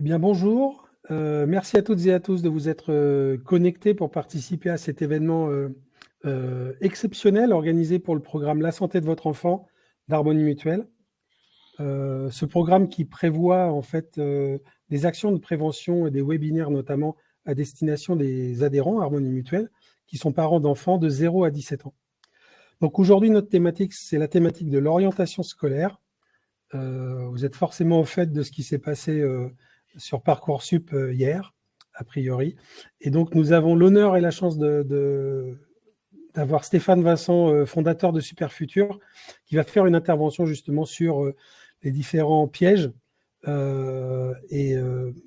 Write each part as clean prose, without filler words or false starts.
Eh bien, bonjour. Merci à toutes et à tous de vous être connectés pour participer à cet événement exceptionnel organisé pour le programme La santé de votre enfant d'Harmonie Mutuelle. Ce programme qui prévoit en fait des actions de prévention et des webinaires notamment à destination des adhérents à Harmonie Mutuelle qui sont parents d'enfants de 0 à 17 ans. Donc aujourd'hui, notre thématique, c'est la thématique de l'orientation scolaire. Vous êtes forcément au fait de ce qui s'est passé sur Parcoursup hier, a priori. Et donc, nous avons l'honneur et la chance d'avoir Stéphane Vincent, fondateur de Superfutur, qui va faire une intervention justement sur les différents pièges et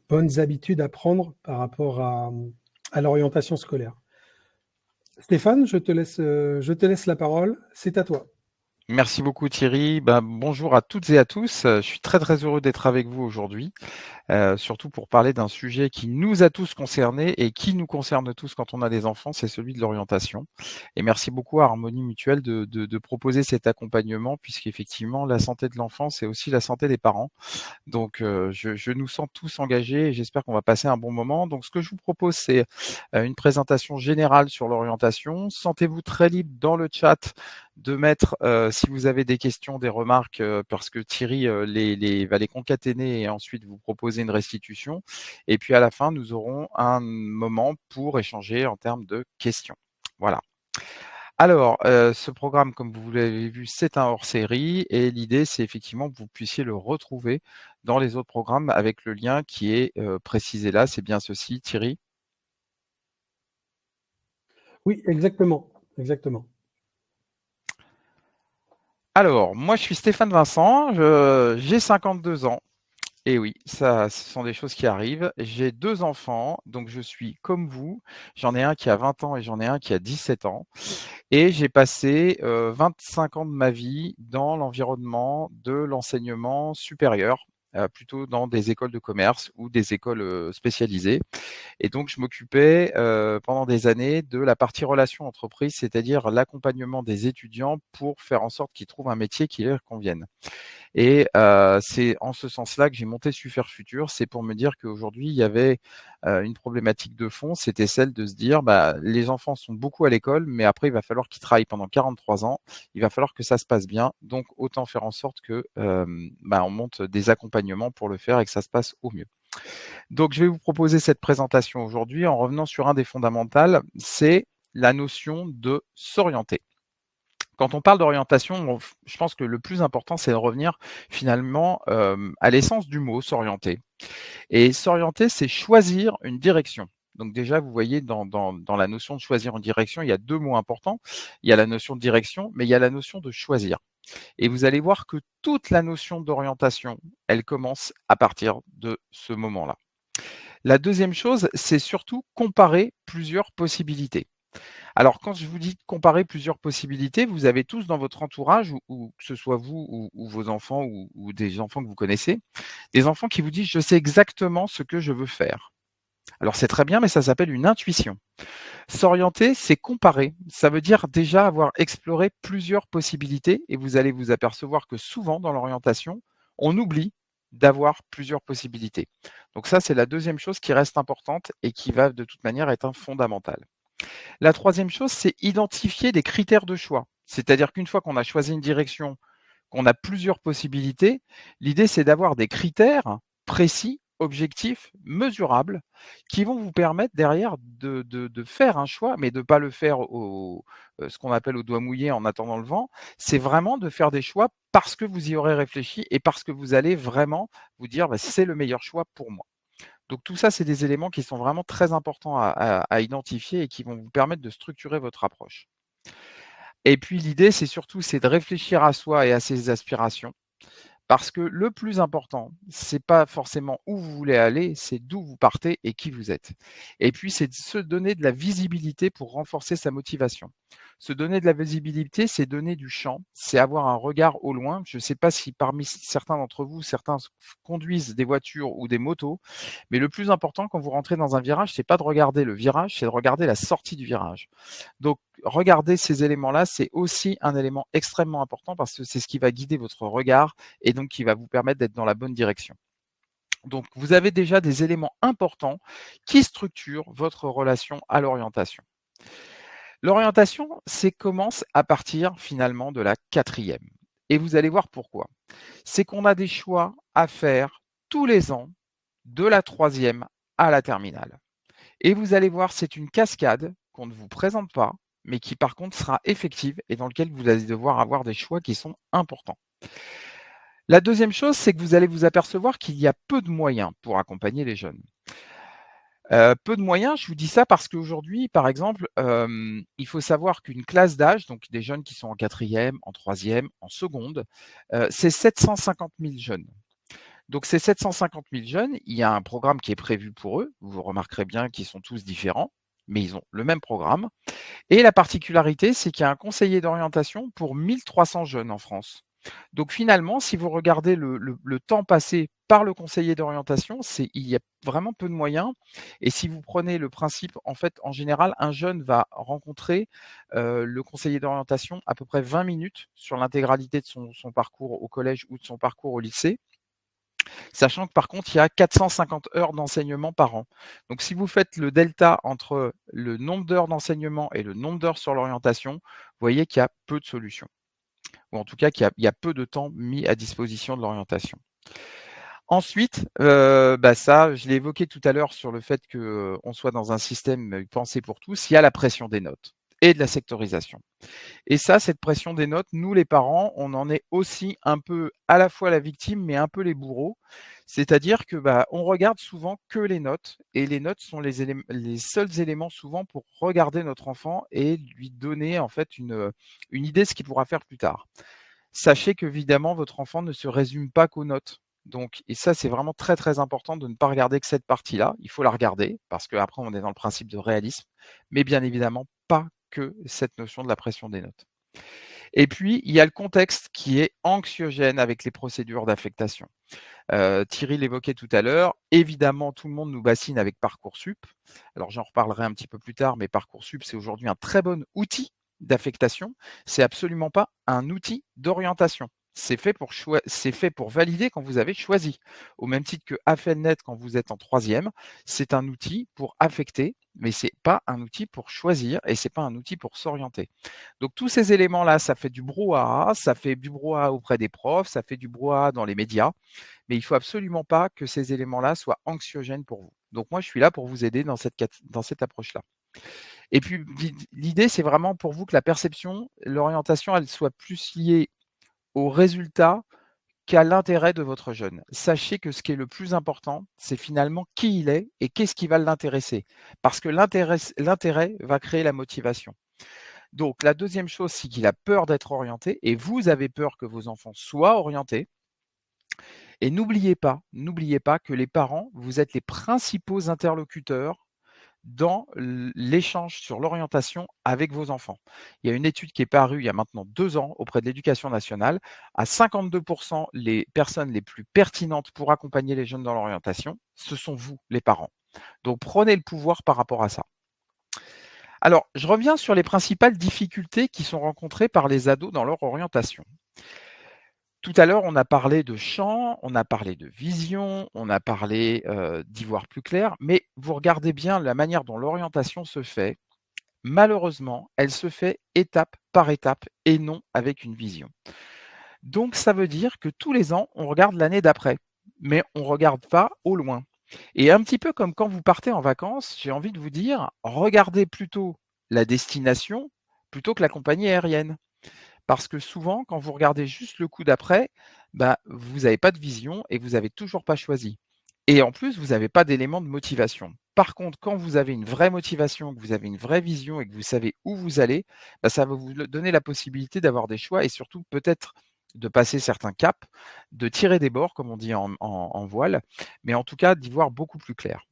bonnes habitudes à prendre par rapport à l'orientation scolaire. Stéphane, je te laisse la parole. C'est à toi. Merci beaucoup Thierry. Bonjour à toutes et à tous. Je suis très très heureux d'être avec vous aujourd'hui, surtout pour parler d'un sujet qui nous a tous concernés et qui nous concerne tous quand on a des enfants, c'est celui de l'orientation. Et merci beaucoup à Harmonie Mutuelle de proposer cet accompagnement, puisqu'effectivement la santé de l'enfant, c'est aussi la santé des parents. Donc je nous sens tous engagés et j'espère qu'on va passer un bon moment. Donc ce que je vous propose, c'est une présentation générale sur l'orientation. Sentez-vous très libre dans le chat de mettre, si vous avez des questions, des remarques, parce que Thierry va les concaténer et ensuite vous proposer une restitution. Et puis à la fin, nous aurons un moment pour échanger en termes de questions. Voilà. Alors, ce programme, comme vous l'avez vu, c'est un hors-série et l'idée, c'est effectivement que vous puissiez le retrouver dans les autres programmes avec le lien qui est précisé là. C'est bien ceci, Thierry? Oui, exactement. Exactement. Alors, moi, je suis Stéphane Vincent, j'ai 52 ans. Et oui, ça, ce sont des choses qui arrivent. J'ai 2 enfants, donc je suis comme vous. J'en ai un qui a 20 ans et j'en ai un qui a 17 ans. Et j'ai passé 25 ans de ma vie dans l'environnement de l'enseignement supérieur, plutôt dans des écoles de commerce ou des écoles spécialisées. Et donc, je m'occupais pendant des années de la partie relations entreprises, c'est-à-dire l'accompagnement des étudiants pour faire en sorte qu'ils trouvent un métier qui leur convienne. Et c'est en ce sens-là que j'ai monté Superfutur. C'est pour me dire qu'aujourd'hui, il y avait une problématique de fond, c'était celle de se dire, les enfants sont beaucoup à l'école, mais après, il va falloir qu'ils travaillent pendant 43 ans. Il va falloir que ça se passe bien. Donc, autant faire en sorte que on monte des accompagnements pour le faire et que ça se passe au mieux. Donc, je vais vous proposer cette présentation aujourd'hui en revenant sur un des fondamentaux, c'est la notion de s'orienter. Quand on parle d'orientation, je pense que le plus important, c'est de revenir finalement à l'essence du mot s'orienter. Et s'orienter, c'est choisir une direction. Donc déjà, vous voyez, dans la notion de choisir une direction, il y a 2 mots importants. Il y a la notion de direction, mais il y a la notion de choisir. Et vous allez voir que toute la notion d'orientation, elle commence à partir de ce moment-là. La deuxième chose, c'est surtout comparer plusieurs possibilités. Alors, quand je vous dis comparer plusieurs possibilités, vous avez tous dans votre entourage, ou que ce soit vous ou vos enfants ou des enfants que vous connaissez, des enfants qui vous disent: «Je sais exactement ce que je veux faire». Alors c'est très bien, mais ça s'appelle une intuition. S'orienter, c'est comparer. Ça veut dire déjà avoir exploré plusieurs possibilités et vous allez vous apercevoir que souvent dans l'orientation, on oublie d'avoir plusieurs possibilités. Donc ça, c'est la deuxième chose qui reste importante et qui va de toute manière être un fondamental. La troisième chose, c'est identifier des critères de choix. C'est-à-dire qu'une fois qu'on a choisi une direction, qu'on a plusieurs possibilités, l'idée, c'est d'avoir des critères précis, objectifs, mesurables, qui vont vous permettre derrière de faire un choix, mais de ne pas le faire ce qu'on appelle au doigt mouillé en attendant le vent. C'est vraiment de faire des choix parce que vous y aurez réfléchi et parce que vous allez vraiment vous dire, c'est le meilleur choix pour moi. Donc tout ça, c'est des éléments qui sont vraiment très importants à identifier et qui vont vous permettre de structurer votre approche. Et puis l'idée, c'est de réfléchir à soi et à ses aspirations. Parce que le plus important, c'est pas forcément où vous voulez aller, c'est d'où vous partez et qui vous êtes. Et puis, c'est de se donner de la visibilité pour renforcer sa motivation. Se donner de la visibilité, c'est donner du champ, c'est avoir un regard au loin. Je ne sais pas si parmi certains d'entre vous, certains conduisent des voitures ou des motos, mais le plus important quand vous rentrez dans un virage, c'est pas de regarder le virage, c'est de regarder la sortie du virage. Donc, regarder ces éléments-là, c'est aussi un élément extrêmement important parce que c'est ce qui va guider votre regard et donc qui va vous permettre d'être dans la bonne direction. Donc, vous avez déjà des éléments importants qui structurent votre relation à l'orientation. L'orientation, c'est commence à partir finalement de la quatrième. Et vous allez voir pourquoi. C'est qu'on a des choix à faire tous les ans de la troisième à la terminale. Et vous allez voir, c'est une cascade qu'on ne vous présente pas, mais qui par contre sera effective et dans lequel vous allez devoir avoir des choix qui sont importants. La deuxième chose, c'est que vous allez vous apercevoir qu'il y a peu de moyens pour accompagner les jeunes. Peu de moyens, je vous dis ça parce qu'aujourd'hui, par exemple, il faut savoir qu'une classe d'âge, donc des jeunes qui sont en quatrième, en troisième, en seconde, c'est 750 000 jeunes. Donc ces 750 000 jeunes, il y a un programme qui est prévu pour eux. Vous remarquerez bien qu'ils sont tous différents, mais ils ont le même programme. Et la particularité, c'est qu'il y a un conseiller d'orientation pour 1300 jeunes en France. Donc finalement, si vous regardez le temps passé par le conseiller d'orientation, il y a vraiment peu de moyens. Et si vous prenez le principe, en fait, en général, un jeune va rencontrer le conseiller d'orientation à peu près 20 minutes sur l'intégralité de son parcours au collège ou de son parcours au lycée. Sachant que par contre, il y a 450 heures d'enseignement par an. Donc si vous faites le delta entre le nombre d'heures d'enseignement et le nombre d'heures sur l'orientation, vous voyez qu'il y a peu de solutions. Ou en tout cas qu'il y a peu de temps mis à disposition de l'orientation. Ensuite, ça, je l'ai évoqué tout à l'heure sur le fait qu'on soit dans un système pensé pour tous, il y a la pression des notes et de la sectorisation. Et ça, cette pression des notes, nous les parents, on en est aussi un peu à la fois la victime, mais un peu les bourreaux. C'est-à-dire que on regarde souvent que les notes, et les notes sont les seuls éléments souvent pour regarder notre enfant et lui donner en fait une idée de ce qu'il pourra faire plus tard. Sachez qu'évidemment, votre enfant ne se résume pas qu'aux notes. Donc, et ça, c'est vraiment très très important de ne pas regarder que cette partie-là. Il faut la regarder parce qu'après, on est dans le principe de réalisme, mais bien évidemment pas que cette notion de la pression des notes. Et puis, il y a le contexte qui est anxiogène avec les procédures d'affectation. Thierry l'évoquait tout à l'heure. Évidemment, tout le monde nous bassine avec Parcoursup. Alors, j'en reparlerai un petit peu plus tard, mais Parcoursup, c'est aujourd'hui un très bon outil d'affectation. C'est absolument pas un outil d'orientation. C'est fait pour valider quand vous avez choisi. Au même titre que AFELNet quand vous êtes en troisième, c'est un outil pour affecter, mais c'est pas un outil pour choisir et c'est pas un outil pour s'orienter. Donc tous ces éléments-là, ça fait du brouhaha, ça fait du brouhaha auprès des profs, ça fait du brouhaha dans les médias, mais il faut absolument pas que ces éléments-là soient anxiogènes pour vous. Donc moi, je suis là pour vous aider dans cette approche-là. Et puis l'idée, c'est vraiment pour vous que la perception, l'orientation, elle soit plus liée au résultat qu'à l'intérêt de votre jeune. Sachez que ce qui est le plus important, c'est finalement qui il est et qu'est-ce qui va l'intéresser. Parce que l'intérêt va créer la motivation. Donc la deuxième chose, c'est qu'il a peur d'être orienté et vous avez peur que vos enfants soient orientés. Et n'oubliez pas que les parents, vous êtes les principaux interlocuteurs dans l'échange sur l'orientation avec vos enfants. Il y a une étude qui est parue il y a maintenant 2 ans auprès de l'Éducation nationale. À 52%, les personnes les plus pertinentes pour accompagner les jeunes dans l'orientation, ce sont vous, les parents. Donc prenez le pouvoir par rapport à ça. Alors, je reviens sur les principales difficultés qui sont rencontrées par les ados dans leur orientation. Tout à l'heure, on a parlé de champ, on a parlé de vision, on a parlé d'y voir plus clair, mais vous regardez bien la manière dont l'orientation se fait. Malheureusement, elle se fait étape par étape et non avec une vision. Donc, ça veut dire que tous les ans, on regarde l'année d'après, mais on ne regarde pas au loin. Et un petit peu comme quand vous partez en vacances, j'ai envie de vous dire, regardez plutôt la destination plutôt que la compagnie aérienne. Parce que souvent, quand vous regardez juste le coup d'après, vous n'avez pas de vision et vous n'avez toujours pas choisi. Et en plus, vous n'avez pas d'élément de motivation. Par contre, quand vous avez une vraie motivation, que vous avez une vraie vision et que vous savez où vous allez, ça va vous donner la possibilité d'avoir des choix et surtout peut-être de passer certains caps, de tirer des bords, comme on dit en voile, mais en tout cas d'y voir beaucoup plus clair.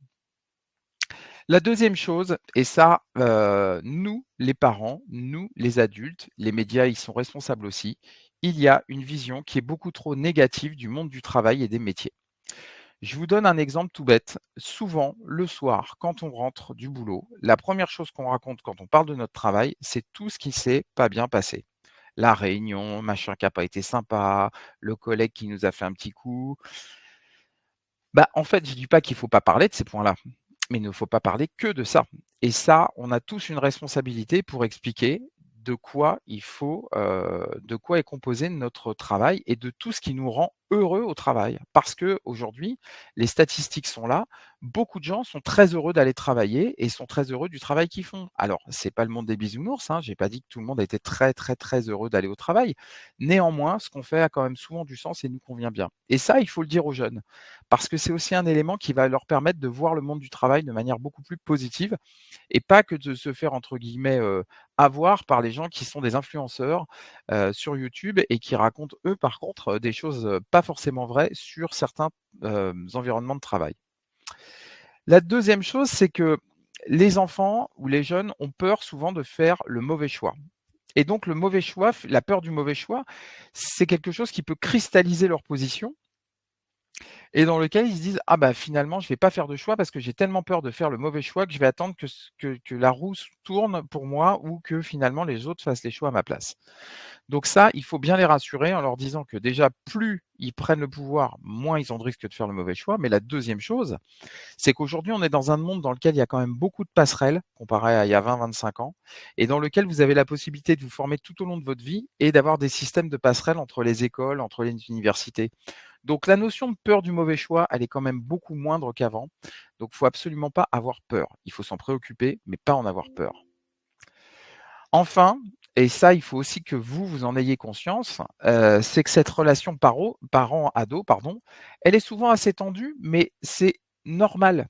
La deuxième chose, et ça, nous, les parents, nous, les adultes, les médias, ils sont responsables aussi, il y a une vision qui est beaucoup trop négative du monde du travail et des métiers. Je vous donne un exemple tout bête. Souvent, le soir, quand on rentre du boulot, la première chose qu'on raconte quand on parle de notre travail, c'est tout ce qui s'est pas bien passé. La réunion, machin qui n'a pas été sympa, le collègue qui nous a fait un petit coup. En fait, je dis pas qu'il faut pas parler de ces points-là, mais il ne faut pas parler que de ça. Et ça, on a tous une responsabilité pour expliquer de quoi est composé notre travail et de tout ce qui nous rend heureux au travail. Parce qu'aujourd'hui, les statistiques sont là, beaucoup de gens sont très heureux d'aller travailler et sont très heureux du travail qu'ils font. Alors, c'est pas le monde des bisounours, hein, j'ai pas dit que tout le monde était très, très, très heureux d'aller au travail. Néanmoins, ce qu'on fait a quand même souvent du sens et nous convient bien. Et ça, il faut le dire aux jeunes, parce que c'est aussi un élément qui va leur permettre de voir le monde du travail de manière beaucoup plus positive et pas que de se faire entre guillemets, avoir par les gens qui sont des influenceurs, sur YouTube et qui racontent eux par contre, des choses, pas forcément vraies sur certains, environnements de travail. La deuxième chose, c'est que les enfants ou les jeunes ont peur souvent de faire le mauvais choix et donc le mauvais choix, la peur du mauvais choix, c'est quelque chose qui peut cristalliser leur position et dans lequel ils se disent: «Ah bah, finalement, je vais pas faire de choix parce que j'ai tellement peur de faire le mauvais choix que je vais attendre que la roue s tourne pour moi ou que finalement les autres fassent les choix à ma place». Donc ça, il faut bien les rassurer en leur disant que déjà, plus ils prennent le pouvoir, moins ils ont de risques de faire le mauvais choix. Mais la deuxième chose, c'est qu'aujourd'hui, on est dans un monde dans lequel il y a quand même beaucoup de passerelles comparé à il y a 20-25 ans et dans lequel vous avez la possibilité de vous former tout au long de votre vie et d'avoir des systèmes de passerelles entre les écoles, entre les universités. Donc la notion de peur du mauvais choix, elle est quand même beaucoup moindre qu'avant. Donc il faut absolument pas avoir peur. Il faut s'en préoccuper, mais pas en avoir peur. Enfin, et ça, il faut aussi que vous en ayez conscience, c'est que cette relation parent-ado, pardon, elle est souvent assez tendue, mais c'est normal.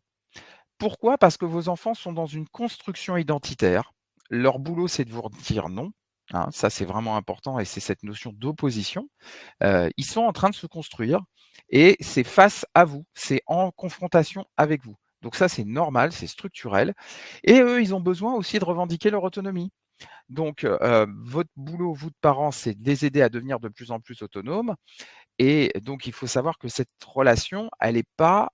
Pourquoi? Parce que vos enfants sont dans une construction identitaire. Leur boulot, c'est de vous dire non, hein, ça c'est vraiment important et c'est cette notion d'opposition. Ils sont en train de se construire et c'est face à vous, c'est en confrontation avec vous. Donc ça, c'est normal, c'est structurel et eux, ils ont besoin aussi de revendiquer leur autonomie. Donc votre boulot, vous de parents, c'est de les aider à devenir de plus en plus autonomes et donc il faut savoir que cette relation, elle est pas,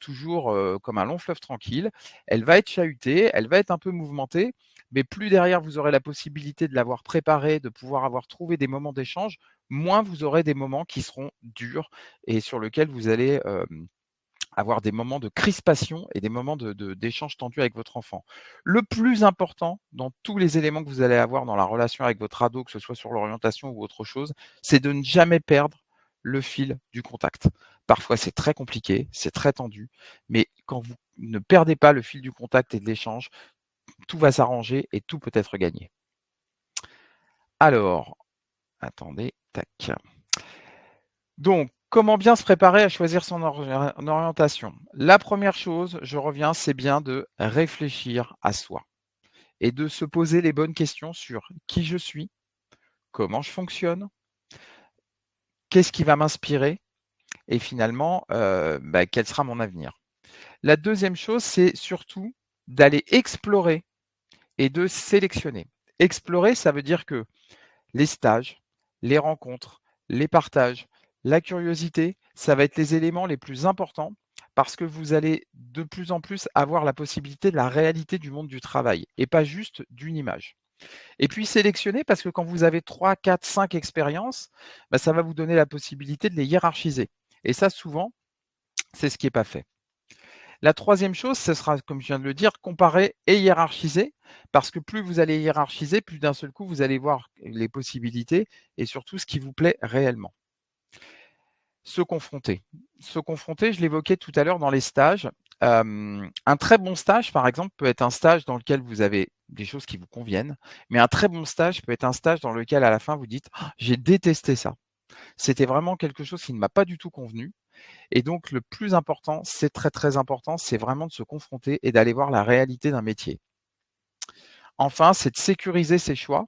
toujours, comme un long fleuve tranquille. Elle va être chahutée, elle va être un peu mouvementée, mais plus derrière vous aurez la possibilité de l'avoir préparée, de pouvoir avoir trouvé des moments d'échange, moins vous aurez des moments qui seront durs et sur lesquels vous allez, avoir des moments de crispation et des moments d'échange tendu avec votre enfant. Le plus important dans tous les éléments que vous allez avoir dans la relation avec votre ado, que ce soit sur l'orientation ou autre chose, c'est de ne jamais perdre le fil du contact. Parfois, c'est très compliqué, c'est très tendu, mais quand vous ne perdez pas le fil du contact et de l'échange, tout va s'arranger et tout peut être gagné. Alors, attendez, tac. Donc, comment bien se préparer à choisir son orientation? La première chose, je reviens, c'est bien de réfléchir à soi et de se poser les bonnes questions sur qui je suis, comment je fonctionne, qu'est-ce qui va m'inspirer et finalement, quel sera mon avenir. La deuxième chose, c'est surtout d'aller explorer et de sélectionner. Explorer, ça veut dire que les stages, les rencontres, les partages, la curiosité, ça va être les éléments les plus importants parce que vous allez de plus en plus avoir la possibilité de la réalité du monde du travail et pas juste d'une image. Et puis sélectionner parce que quand vous avez 3, 4, 5 expériences, ça va vous donner la possibilité de les hiérarchiser. Et ça, souvent, c'est ce qui n'est pas fait. La troisième chose, ce sera, comme je viens de le dire, comparer et hiérarchiser, parce que plus vous allez hiérarchiser, plus d'un seul coup, vous allez voir les possibilités et surtout ce qui vous plaît réellement. Se confronter. Se confronter, je l'évoquais tout à l'heure dans les stages. Un très bon stage, par exemple, peut être un stage dans lequel vous avez des choses qui vous conviennent, mais un très bon stage peut être un stage dans lequel, à la fin, vous dites: «Ah, j'ai détesté ça. C'était vraiment quelque chose qui ne m'a pas du tout convenu». Et donc, le plus important, c'est très, très important, c'est vraiment de se confronter et d'aller voir la réalité d'un métier. Enfin, c'est de sécuriser ses choix.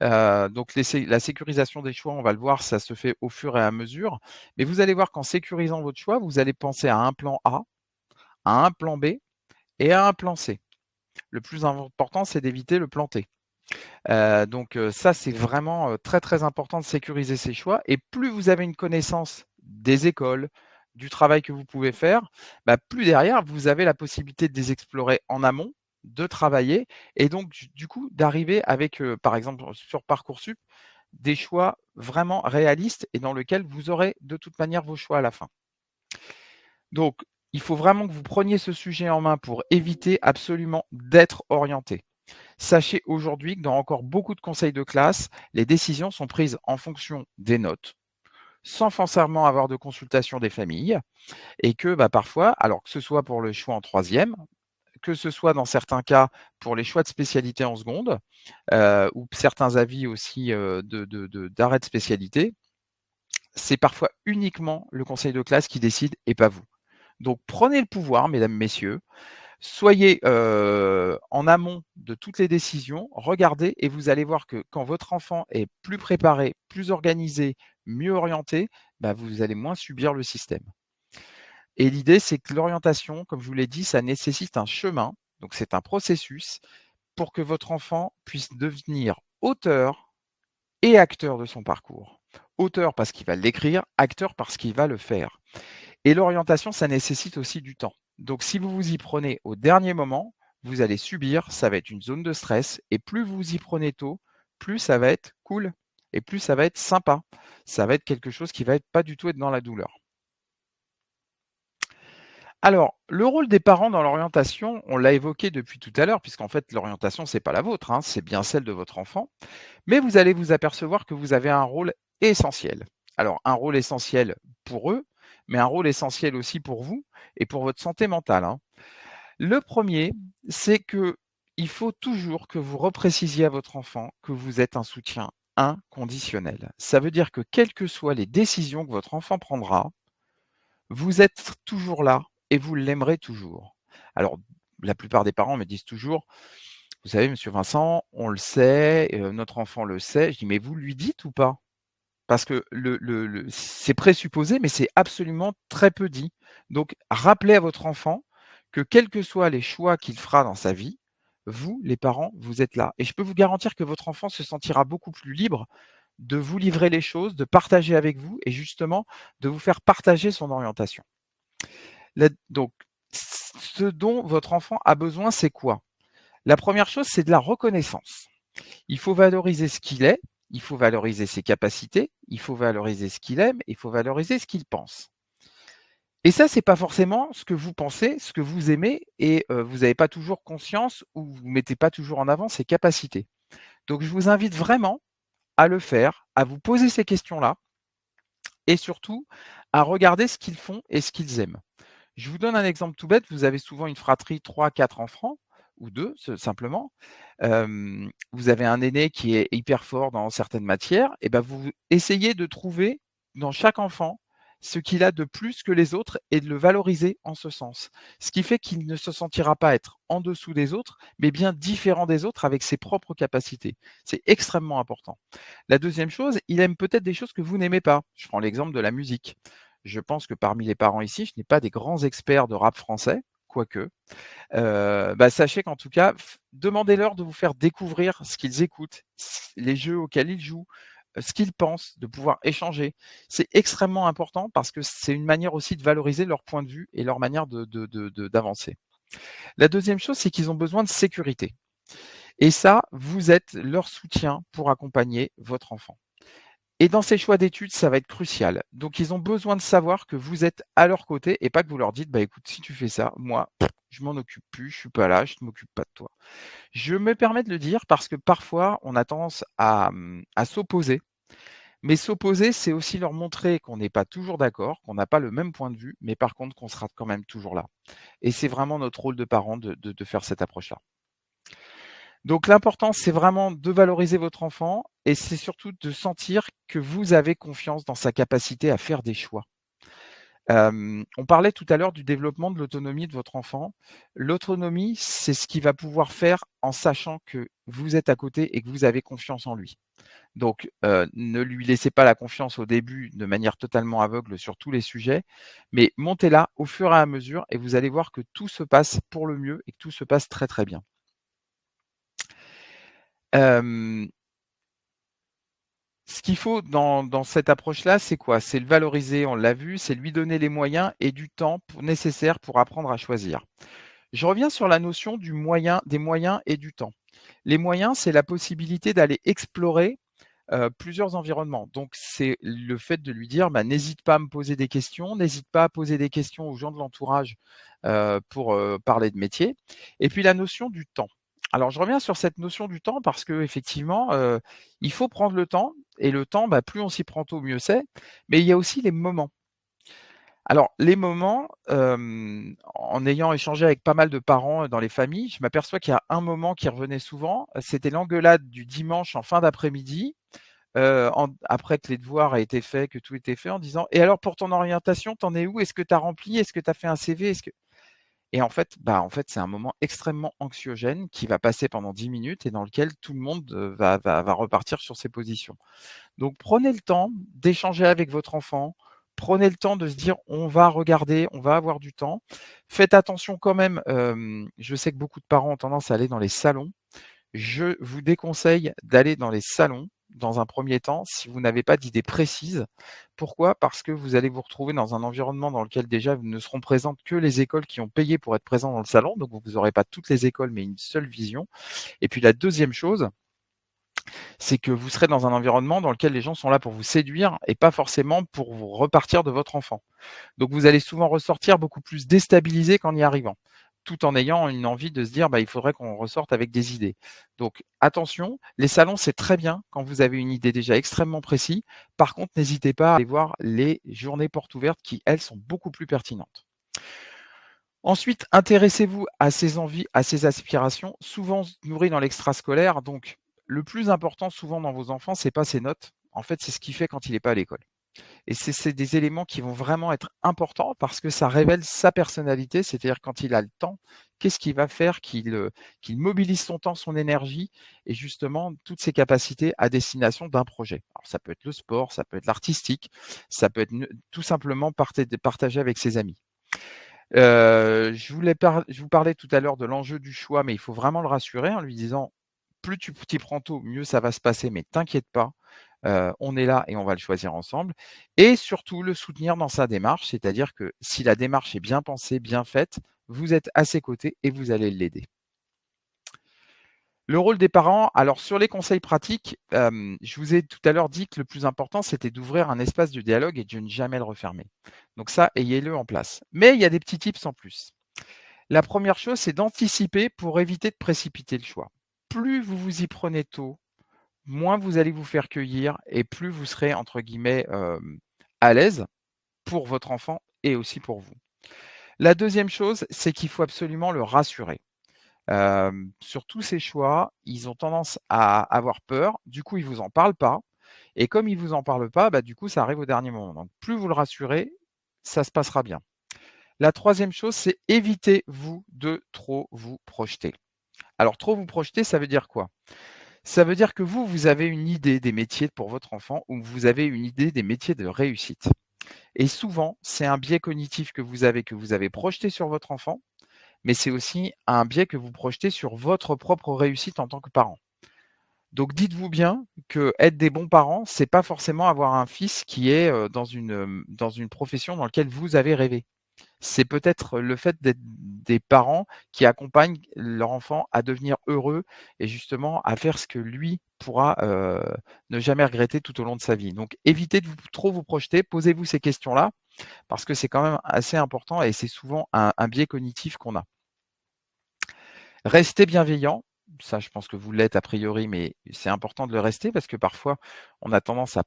Donc la sécurisation des choix, on va le voir, ça se fait au fur et à mesure. Mais vous allez voir qu'en sécurisant votre choix, vous allez penser à un plan A, à un plan B et à un plan C. Le plus important, c'est d'éviter le plan T. Donc ça, c'est vraiment, très, très important de sécuriser ses choix et plus vous avez une connaissance des écoles, du travail que vous pouvez faire, plus derrière, vous avez la possibilité de les explorer en amont, de travailler et donc du coup, d'arriver avec, par exemple, sur Parcoursup, des choix vraiment réalistes et dans lequel vous aurez de toute manière vos choix à la fin. Donc, il faut vraiment que vous preniez ce sujet en main pour éviter absolument d'être orienté. Sachez aujourd'hui que dans encore beaucoup de conseils de classe, les décisions sont prises en fonction des notes, sans forcément avoir de consultation des familles, et que parfois, alors que ce soit pour le choix en troisième, que ce soit dans certains cas pour les choix de spécialité en seconde, ou certains avis aussi d'arrêt de spécialité, c'est parfois uniquement le conseil de classe qui décide et pas vous. Donc prenez le pouvoir, mesdames, messieurs, soyez en amont de toutes les décisions, regardez et vous allez voir que quand votre enfant est plus préparé, plus organisé, mieux orienté, vous allez moins subir le système. Et l'idée, c'est que l'orientation, comme je vous l'ai dit, ça nécessite un chemin, donc c'est un processus pour que votre enfant puisse devenir auteur et acteur de son parcours. Auteur parce qu'il va l'écrire, acteur parce qu'il va le faire. Et l'orientation, ça nécessite aussi du temps. Donc si vous vous y prenez au dernier moment, vous allez subir, ça va être une zone de stress, et plus vous vous y prenez tôt, plus ça va être cool, et plus ça va être sympa. Ça va être quelque chose qui va pas du tout être dans la douleur. Alors, le rôle des parents dans l'orientation, on l'a évoqué depuis tout à l'heure, puisqu'en fait, l'orientation, c'est pas la vôtre, hein, c'est bien celle de votre enfant. Mais vous allez vous apercevoir que vous avez un rôle essentiel. Alors, un rôle essentiel pour eux, mais un rôle essentiel aussi pour vous et pour votre santé mentale, hein. Le premier, c'est que il faut toujours que vous reprécisiez à votre enfant que vous êtes un soutien inconditionnel. Ça veut dire que quelles que soient les décisions que votre enfant prendra, vous êtes toujours là et vous l'aimerez toujours. Alors, la plupart des parents me disent toujours: «Vous savez, monsieur Vincent, on le sait, notre enfant le sait». Je dis: «Mais vous lui dites ou pas?» Parce que le c'est présupposé, mais c'est absolument très peu dit. Donc rappelez à votre enfant que quels que soient les choix qu'il fera dans sa vie, vous, les parents, vous êtes là. Et je peux vous garantir que votre enfant se sentira beaucoup plus libre de vous livrer les choses, de partager avec vous et justement de vous faire partager son orientation. Donc, ce dont votre enfant a besoin, c'est quoi? La première chose, c'est de la reconnaissance. Il faut valoriser ce qu'il est, il faut valoriser ses capacités, il faut valoriser ce qu'il aime, il faut valoriser ce qu'il pense. Et ça, c'est pas forcément ce que vous pensez, ce que vous aimez et vous n'avez pas toujours conscience ou vous mettez pas toujours en avant ses capacités. Donc je vous invite vraiment à le faire, à vous poser ces questions-là et surtout à regarder ce qu'ils font et ce qu'ils aiment. Je vous donne un exemple tout bête, vous avez souvent une fratrie 3-4 enfants ou 2 simplement. Vous avez un aîné qui est hyper fort dans certaines matières et vous essayez de trouver dans chaque enfant ce qu'il a de plus que les autres et de le valoriser en ce sens. Ce qui fait qu'il ne se sentira pas être en dessous des autres, mais bien différent des autres avec ses propres capacités. C'est extrêmement important. La deuxième chose, il aime peut-être des choses que vous n'aimez pas. Je prends l'exemple de la musique. Je pense que parmi les parents ici, je n'ai pas des grands experts de rap français, quoique. Sachez qu'en tout cas, demandez-leur de vous faire découvrir ce qu'ils écoutent, les jeux auxquels ils jouent, ce qu'ils pensent, de pouvoir échanger. C'est extrêmement important parce que c'est une manière aussi de valoriser leur point de vue et leur manière d'avancer. La deuxième chose, c'est qu'ils ont besoin de sécurité. Et ça, vous êtes leur soutien pour accompagner votre enfant. Et dans ces choix d'études, ça va être crucial. Donc, ils ont besoin de savoir que vous êtes à leur côté et pas que vous leur dites: écoute, si tu fais ça, moi, je m'en occupe plus, je suis pas là, je ne m'occupe pas de toi». Je me permets de le dire parce que parfois, on a tendance à s'opposer. Mais s'opposer, c'est aussi leur montrer qu'on n'est pas toujours d'accord, qu'on n'a pas le même point de vue, mais par contre qu'on sera quand même toujours là. Et c'est vraiment notre rôle de parent de faire cette approche-là. Donc l'important, c'est vraiment de valoriser votre enfant et c'est surtout de sentir que vous avez confiance dans sa capacité à faire des choix. On parlait tout à l'heure du développement de l'autonomie de votre enfant. L'autonomie, c'est ce qu'il va pouvoir faire en sachant que vous êtes à côté et que vous avez confiance en lui. Donc, ne lui laissez pas la confiance au début de manière totalement aveugle sur tous les sujets, mais montez-la au fur et à mesure et vous allez voir que tout se passe pour le mieux et que tout se passe très, très bien. Ce qu'il faut dans cette approche-là, c'est quoi? C'est le valoriser, on l'a vu, c'est lui donner les moyens et du temps nécessaire pour apprendre à choisir. Je reviens sur la notion des moyens et du temps. Les moyens, c'est la possibilité d'aller explorer plusieurs environnements. Donc c'est le fait de lui dire, bah, n'hésite pas à me poser des questions, n'hésite pas à poser des questions aux gens de l'entourage, pour, parler de métier. Et puis la notion du temps. Alors je reviens sur cette notion du temps parce qu'effectivement, il faut prendre le temps et le temps, bah, plus on s'y prend tôt, mieux c'est. Mais il y a aussi les moments. Alors les moments, en ayant échangé avec pas mal de parents, dans les familles, je m'aperçois qu'il y a un moment qui revenait souvent, c'était l'engueulade du dimanche en fin d'après-midi, après que les devoirs aient été faits, que tout était fait, en disant: «Et alors pour ton orientation, tu en es où? Est-ce que tu as rempli? Est-ce que tu as fait un CV? Est-ce que» et en fait, c'est un moment extrêmement anxiogène qui va passer pendant 10 minutes et dans lequel tout le monde, va repartir sur ses positions. Donc prenez le temps d'échanger avec votre enfant, prenez le temps de se dire: «On va regarder, on va avoir du temps». Faites attention quand même, je sais que beaucoup de parents ont tendance à aller dans les salons. Je vous déconseille d'aller dans les salons, dans un premier temps, si vous n'avez pas d'idée précise. Pourquoi? Parce que vous allez vous retrouver dans un environnement dans lequel déjà ne seront présentes que les écoles qui ont payé pour être présents dans le salon, donc vous n'aurez pas toutes les écoles, mais une seule vision. Et puis la deuxième chose, c'est que vous serez dans un environnement dans lequel les gens sont là pour vous séduire et pas forcément pour vous repartir de votre enfant. Donc vous allez souvent ressortir beaucoup plus déstabilisé qu'en y arrivant, tout en ayant une envie de se dire: «Bah, il faudrait qu'on ressorte avec des idées». Donc attention, les salons, c'est très bien quand vous avez une idée déjà extrêmement précise. Par contre, n'hésitez pas à aller voir les journées portes ouvertes qui, elles, sont beaucoup plus pertinentes. Ensuite, intéressez-vous à ses envies, à ses aspirations, souvent nourries dans l'extrascolaire. Donc le plus important souvent dans vos enfants, c'est pas ses notes. En fait, c'est ce qu'il fait quand il est pas à l'école. Et c'est des éléments qui vont vraiment être importants parce que ça révèle sa personnalité, c'est-à-dire quand il a le temps, qu'est-ce qui va faire qu'il mobilise son temps, son énergie et justement toutes ses capacités à destination d'un projet. Alors ça peut être le sport, ça peut être l'artistique, ça peut être tout simplement partager avec ses amis. Je vous parlais tout à l'heure de l'enjeu du choix, mais il faut vraiment le rassurer en lui disant: «Plus tu t'y prends tôt, mieux ça va se passer, mais t'inquiète pas, on est là et on va le choisir ensemble» et surtout le soutenir dans sa démarche, c'est-à-dire que si la démarche est bien pensée, bien faite, vous êtes à ses côtés et vous allez l'aider. Le rôle des parents, alors sur les conseils pratiques, je vous ai tout à l'heure dit que le plus important, c'était d'ouvrir un espace de dialogue et de ne jamais le refermer. Donc ça, ayez-le en place. Mais il y a des petits tips en plus. La première chose, c'est d'anticiper pour éviter de précipiter le choix. Plus vous vous y prenez tôt, moins vous allez vous faire cueillir et plus vous serez entre guillemets, à l'aise pour votre enfant et aussi pour vous. La deuxième chose, c'est qu'il faut absolument le rassurer. Sur tous ces choix, ils ont tendance à avoir peur, du coup, ils vous en parlent pas et comme ils vous en parlent pas, bah, du coup, ça arrive au dernier moment. Donc plus vous le rassurez, ça se passera bien. La troisième chose, c'est évitez-vous de trop vous projeter. Alors trop vous projeter, ça veut dire quoi? Ça veut dire que vous avez une idée des métiers pour votre enfant ou vous avez une idée des métiers de réussite et souvent, c'est un biais cognitif que vous avez projeté sur votre enfant, mais c'est aussi un biais que vous projetez sur votre propre réussite en tant que parent. Donc dites-vous bien que être des bons parents, c'est pas forcément avoir un fils qui est, dans une profession dans laquelle vous avez rêvé. C'est peut-être le fait d'être des parents qui accompagnent leur enfant à devenir heureux et justement à faire ce que lui pourra, ne jamais regretter tout au long de sa vie. Donc évitez de trop vous projeter, posez-vous ces questions-là, parce que c'est quand même assez important et c'est souvent un biais cognitif qu'on a. Restez bienveillant, ça je pense que vous l'êtes a priori, mais c'est important de le rester parce que parfois on a tendance à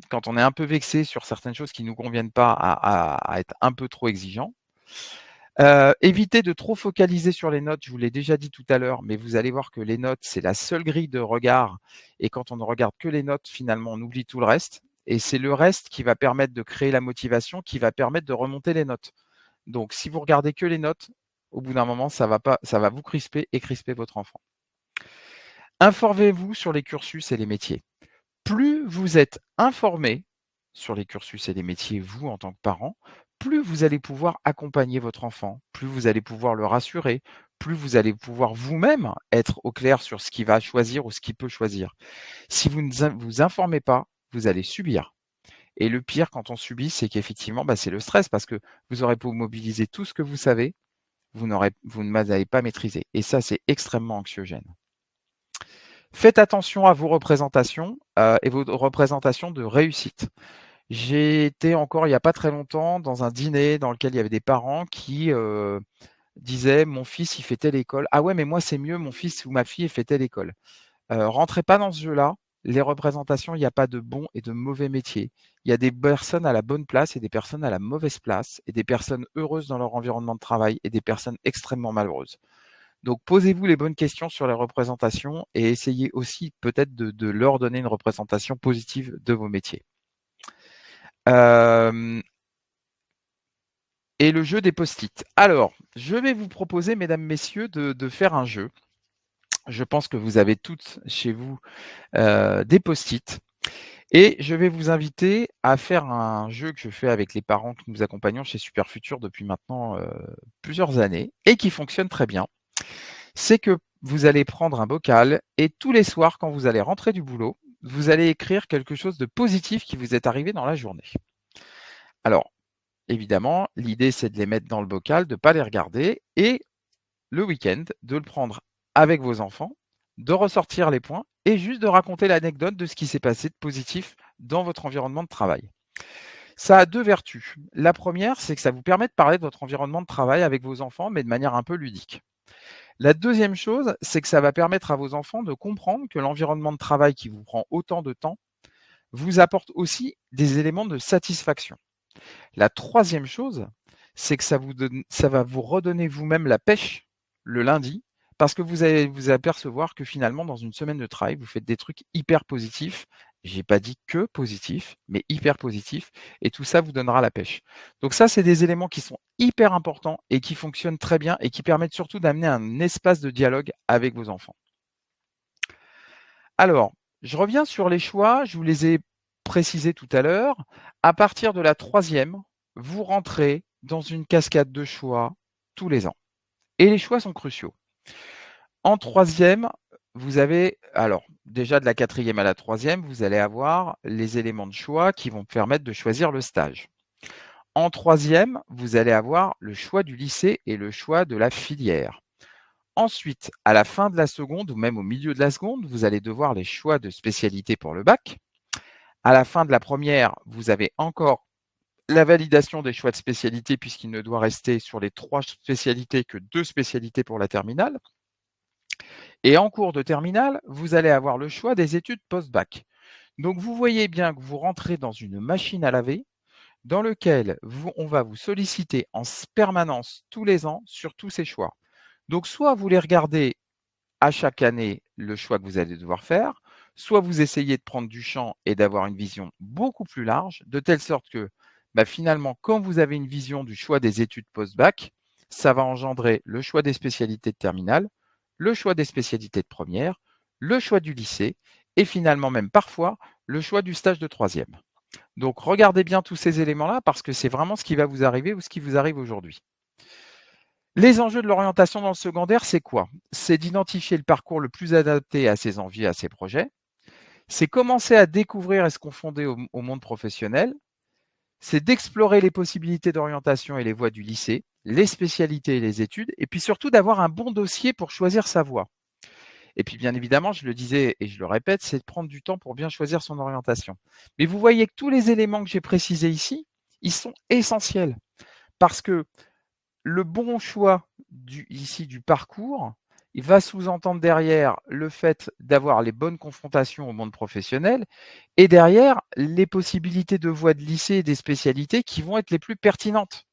quand on est un peu vexé sur certaines choses qui ne nous conviennent pas, à être un peu trop exigeant. Évitez de trop focaliser sur les notes, je vous l'ai déjà dit tout à l'heure, mais vous allez voir que les notes, c'est la seule grille de regard et quand on ne regarde que les notes, finalement, on oublie tout le reste et c'est le reste qui va permettre de créer la motivation, qui va permettre de remonter les notes. Donc si vous regardez que les notes, au bout d'un moment, ça va vous crisper et crisper votre enfant. Informez-vous sur les cursus et les métiers. Plus vous êtes informé sur les cursus et les métiers, vous, en tant que parent, plus vous allez pouvoir accompagner votre enfant, plus vous allez pouvoir le rassurer, plus vous allez pouvoir vous-même être au clair sur ce qu'il va choisir ou ce qu'il peut choisir. Si vous ne vous informez pas, vous allez subir. Et le pire quand on subit, c'est qu'effectivement, bah, c'est le stress parce que vous aurez beau mobiliser tout ce que vous savez, vous ne m'avez pas maîtrisé. Et ça, c'est extrêmement anxiogène. Faites attention à vos représentations et vos représentations de réussite. J'ai été encore il n'y a pas très longtemps dans un dîner dans lequel il y avait des parents qui disaient: «Mon fils, il fait telle école. Ah ouais, mais moi, c'est mieux, mon fils ou ma fille, il fait telle école». Rentrez pas dans ce jeu-là. Les représentations, il n'y a pas de bon et de mauvais métiers. Il y a des personnes à la bonne place et des personnes à la mauvaise place, et des personnes heureuses dans leur environnement de travail et des personnes extrêmement malheureuses. Donc posez-vous les bonnes questions sur les représentations et essayez aussi peut-être de leur donner une représentation positive de vos métiers. Et le jeu des post-it. Alors, je vais vous proposer, mesdames, messieurs, de faire un jeu. Je pense que vous avez toutes chez vous des post-it. Et je vais vous inviter à faire un jeu que je fais avec les parents que nous accompagnons chez Superfutur depuis maintenant plusieurs années et qui fonctionne très bien. C'est que vous allez prendre un bocal et tous les soirs, quand vous allez rentrer du boulot, vous allez écrire quelque chose de positif qui vous est arrivé dans la journée. Alors, évidemment, l'idée, c'est de les mettre dans le bocal, de ne pas les regarder et le week-end, de le prendre avec vos enfants, de ressortir les points et juste de raconter l'anecdote de ce qui s'est passé de positif dans votre environnement de travail. Ça a 2 vertus. La première, c'est que ça vous permet de parler de votre environnement de travail avec vos enfants, mais de manière un peu ludique. La deuxième chose, c'est que ça va permettre à vos enfants de comprendre que l'environnement de travail qui vous prend autant de temps vous apporte aussi des éléments de satisfaction. La troisième chose, c'est que ça va vous redonner vous-même la pêche le lundi, parce que vous allez vous apercevoir que finalement, dans une semaine de travail, vous faites des trucs hyper positifs. J'ai pas dit que positifs, mais hyper positifs, et tout ça vous donnera la pêche. Donc ça, c'est des éléments qui sont hyper importants et qui fonctionnent très bien et qui permettent surtout d'amener un espace de dialogue avec vos enfants. Alors, je reviens sur les choix, je vous les ai précisés tout à l'heure. À partir de la troisième, vous rentrez dans une cascade de choix tous les ans. Et les choix sont cruciaux. En troisième, vous avez, alors déjà de la quatrième à la troisième, vous allez avoir les éléments de choix qui vont permettre de choisir le stage. En troisième, vous allez avoir le choix du lycée et le choix de la filière. Ensuite, à la fin de la seconde ou même au milieu de la seconde, vous allez devoir les choix de spécialité pour le bac. À la fin de la première, vous avez encore la validation des choix de spécialité puisqu'il ne doit rester sur les 3 spécialités que 2 spécialités pour la terminale. Et en cours de terminale, vous allez avoir le choix des études post-bac. Donc vous voyez bien que vous rentrez dans une machine à laver dans lequel on va vous solliciter en permanence tous les ans sur tous ces choix. Donc soit vous les regardez à chaque année le choix que vous allez devoir faire, soit vous essayez de prendre du champ et d'avoir une vision beaucoup plus large, de telle sorte que finalement, quand vous avez une vision du choix des études post-bac, ça va engendrer le choix des spécialités de terminale, le choix des spécialités de première, le choix du lycée et finalement même parfois le choix du stage de troisième. Donc regardez bien tous ces éléments-là parce que c'est vraiment ce qui va vous arriver ou ce qui vous arrive aujourd'hui. Les enjeux de l'orientation dans le secondaire, c'est quoi? C'est d'identifier le parcours le plus adapté à ses envies, à ses projets. C'est commencer à découvrir et se confonder au monde professionnel. C'est d'explorer les possibilités d'orientation et les voies du lycée, les spécialités et les études, et puis surtout d'avoir un bon dossier pour choisir sa voie. Et puis bien évidemment, je le disais et je le répète, c'est de prendre du temps pour bien choisir son orientation. Mais vous voyez que tous les éléments que j'ai précisés ici, ils sont essentiels parce que le bon choix ici du parcours, il va sous-entendre derrière le fait d'avoir les bonnes confrontations au monde professionnel et derrière les possibilités de voies de lycée et des spécialités qui vont être les plus pertinentes.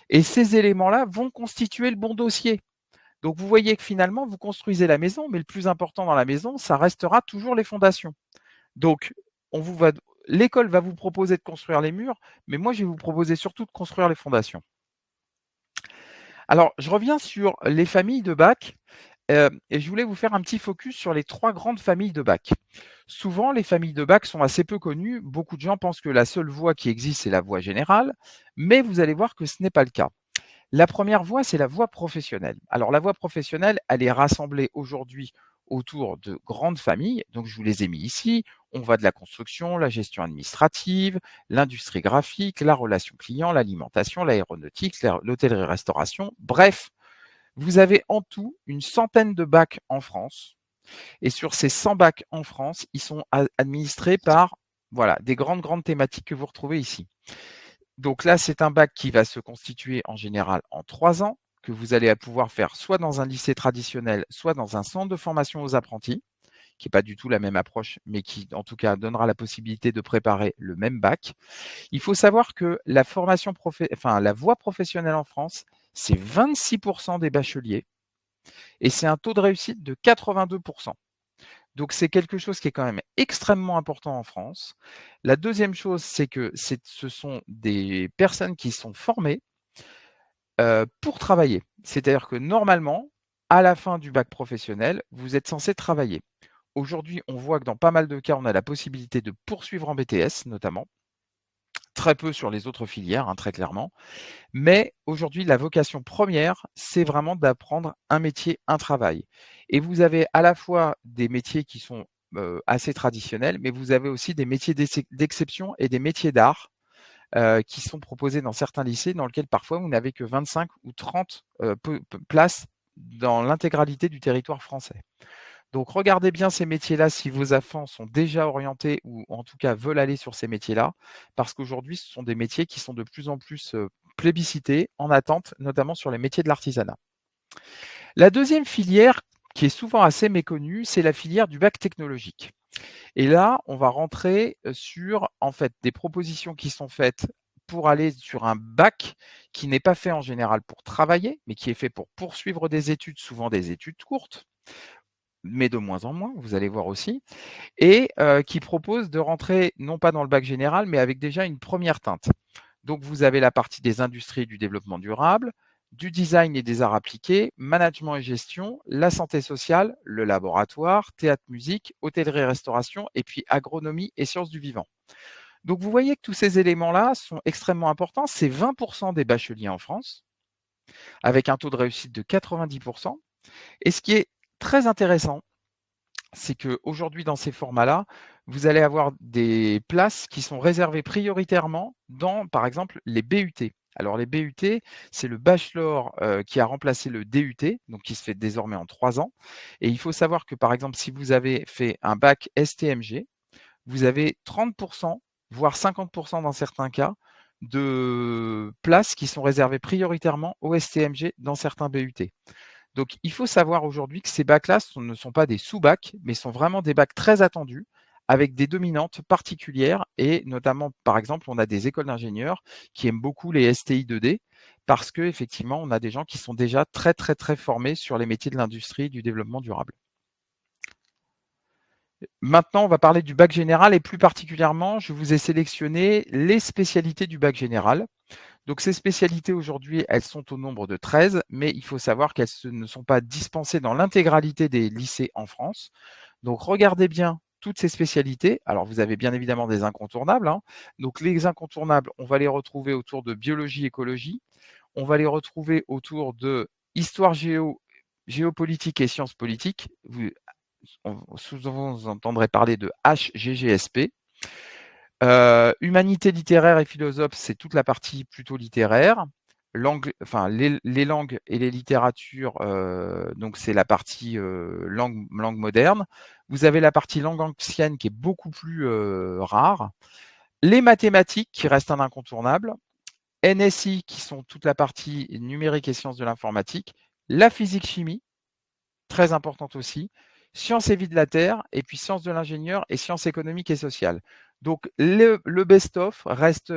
Et ces éléments-là vont constituer le bon dossier. Donc vous voyez que finalement, vous construisez la maison, mais le plus important dans la maison, ça restera toujours les fondations. Donc l'école va vous proposer de construire les murs, mais moi je vais vous proposer surtout de construire les fondations. Alors, je reviens sur les familles de bac et je voulais vous faire un petit focus sur les 3 grandes familles de bac. Souvent, les familles de bac sont assez peu connues. Beaucoup de gens pensent que la seule voie qui existe, c'est la voie générale, mais vous allez voir que ce n'est pas le cas. La première voie, c'est la voie professionnelle. Alors, la voie professionnelle, elle est rassemblée aujourd'hui autour de grandes familles. Donc, je vous les ai mis ici. On va de la construction, la gestion administrative, l'industrie graphique, la relation client, l'alimentation, l'aéronautique, l'hôtellerie-restauration. Bref, vous avez en tout une centaine de bacs en France Et sur ces 100 bacs en France, ils sont administrés par voilà, des grandes thématiques que vous retrouvez ici. Donc là, c'est un bac qui va se constituer en général en 3 ans, que vous allez pouvoir faire soit dans un lycée traditionnel, soit dans un centre de formation aux apprentis, qui n'est pas du tout la même approche, mais qui en tout cas donnera la possibilité de préparer le même bac. Il faut savoir que la la voie professionnelle en France, c'est 26% des bacheliers et c'est un taux de réussite de 82%. Donc c'est quelque chose qui est quand même extrêmement important en France. La deuxième chose, c'est que ce sont des personnes qui sont formées pour travailler. C'est-à-dire que normalement, à la fin du bac professionnel, vous êtes censé travailler. Aujourd'hui, on voit que dans pas mal de cas, on a la possibilité de poursuivre en BTS notamment, très peu sur les autres filières, très clairement. Mais aujourd'hui, la vocation première, c'est vraiment d'apprendre un métier, un travail. Et vous avez à la fois des métiers qui sont assez traditionnels, mais vous avez aussi des métiers d'exception et des métiers d'art qui sont proposés dans certains lycées, dans lesquels parfois vous n'avez que 25 ou 30 places dans l'intégralité du territoire français. Donc regardez bien ces métiers-là si vos enfants sont déjà orientés ou en tout cas veulent aller sur ces métiers-là, parce qu'aujourd'hui, ce sont des métiers qui sont de plus en plus plébiscités, en attente, notamment sur les métiers de l'artisanat. La deuxième filière, qui est souvent assez méconnue, c'est la filière du bac technologique. Et là, on va rentrer sur en fait des propositions qui sont faites pour aller sur un bac qui n'est pas fait en général pour travailler, mais qui est fait pour poursuivre des études, souvent des études courtes, mais de moins en moins, vous allez voir aussi, et qui propose de rentrer non pas dans le bac général, mais avec déjà une première teinte. Donc vous avez la partie des industries et du développement durable, du design et des arts appliqués, management et gestion, la santé sociale, le laboratoire, théâtre, musique, hôtellerie-restauration, et puis agronomie et sciences du vivant. Donc vous voyez que tous ces éléments-là sont extrêmement importants. C'est 20% des bacheliers en France, avec un taux de réussite de 90%. Et ce qui est très intéressant, c'est qu'aujourd'hui, dans ces formats-là, vous allez avoir des places qui sont réservées prioritairement dans, par exemple, les BUT. Alors, les BUT, c'est le bachelor qui a remplacé le DUT, donc qui se fait désormais en 3 ans. Et il faut savoir que, par exemple, si vous avez fait un bac STMG, vous avez 30%, voire 50% dans certains cas, de places qui sont réservées prioritairement au STMG dans certains BUT. Donc, il faut savoir aujourd'hui que ces bacs-là ne sont pas des sous-bacs, mais sont vraiment des bacs très attendus, avec des dominantes particulières. Et notamment, par exemple, on a des écoles d'ingénieurs qui aiment beaucoup les STI 2D, parce qu'effectivement, on a des gens qui sont déjà très formés sur les métiers de l'industrie et du développement durable. Maintenant, on va parler du bac général et plus particulièrement, je vous ai sélectionné les spécialités du bac général. Donc ces spécialités aujourd'hui, elles sont au nombre de 13, mais il faut savoir qu'elles ne sont pas dispensées dans l'intégralité des lycées en France. Donc regardez bien toutes ces spécialités. Alors vous avez bien évidemment des incontournables. Donc les incontournables, on va les retrouver autour de biologie, écologie. On va les retrouver autour de histoire géopolitique et sciences politiques. Vous entendrez parler de HGGSP. Humanité littéraire et philosophe, c'est toute la partie plutôt littéraire. Les langues et les littératures, donc c'est la partie langue moderne. Vous avez la partie langue ancienne qui est beaucoup plus rare. Les mathématiques qui restent un incontournable. NSI qui sont toute la partie numérique et sciences de l'informatique. La physique-chimie, très importante aussi. Sciences et vie de la Terre, et puis sciences de l'ingénieur et sciences économiques et sociales. Donc, le best-of reste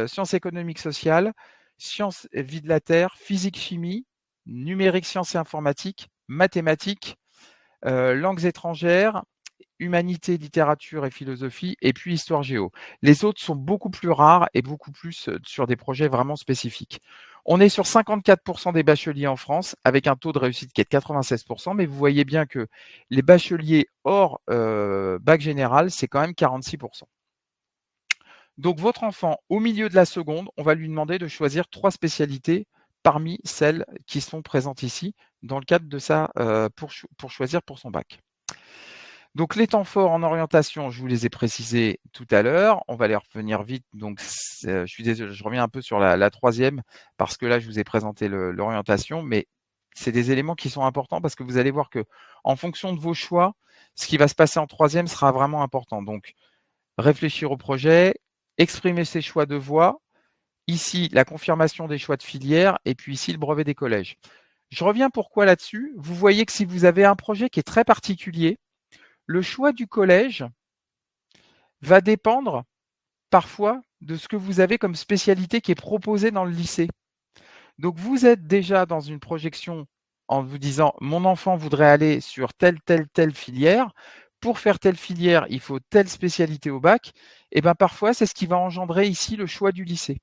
sciences économiques sociales, sciences et vie de la Terre, physique, chimie, numérique, sciences et informatique, mathématiques, langues étrangères, humanité, littérature et philosophie, et puis histoire géo. Les autres sont beaucoup plus rares et beaucoup plus sur des projets vraiment spécifiques. On est sur 54% des bacheliers en France, avec un taux de réussite qui est de 96%, mais vous voyez bien que les bacheliers hors bac général, c'est quand même 46%. Donc votre enfant, au milieu de la seconde, on va lui demander de choisir 3 spécialités parmi celles qui sont présentes ici, dans le cadre de ça, pour choisir pour son bac. Donc les temps forts en orientation, je vous les ai précisés tout à l'heure. On va les revenir vite. Donc je suis désolé, je reviens un peu sur la troisième parce que là, je vous ai présenté l'orientation, mais c'est des éléments qui sont importants parce que vous allez voir que en fonction de vos choix, ce qui va se passer en troisième sera vraiment important. Donc, réfléchir au projet, exprimer ses choix de voie, ici la confirmation des choix de filière et puis ici le brevet des collèges. Je reviens pourquoi là-dessus. Vous voyez que si vous avez un projet qui est très particulier, le choix du collège va dépendre parfois de ce que vous avez comme spécialité qui est proposée dans le lycée. Donc vous êtes déjà dans une projection en vous disant mon enfant voudrait aller sur telle filière. Pour faire telle filière, il faut telle spécialité au bac. Et bien parfois, c'est ce qui va engendrer ici le choix du lycée.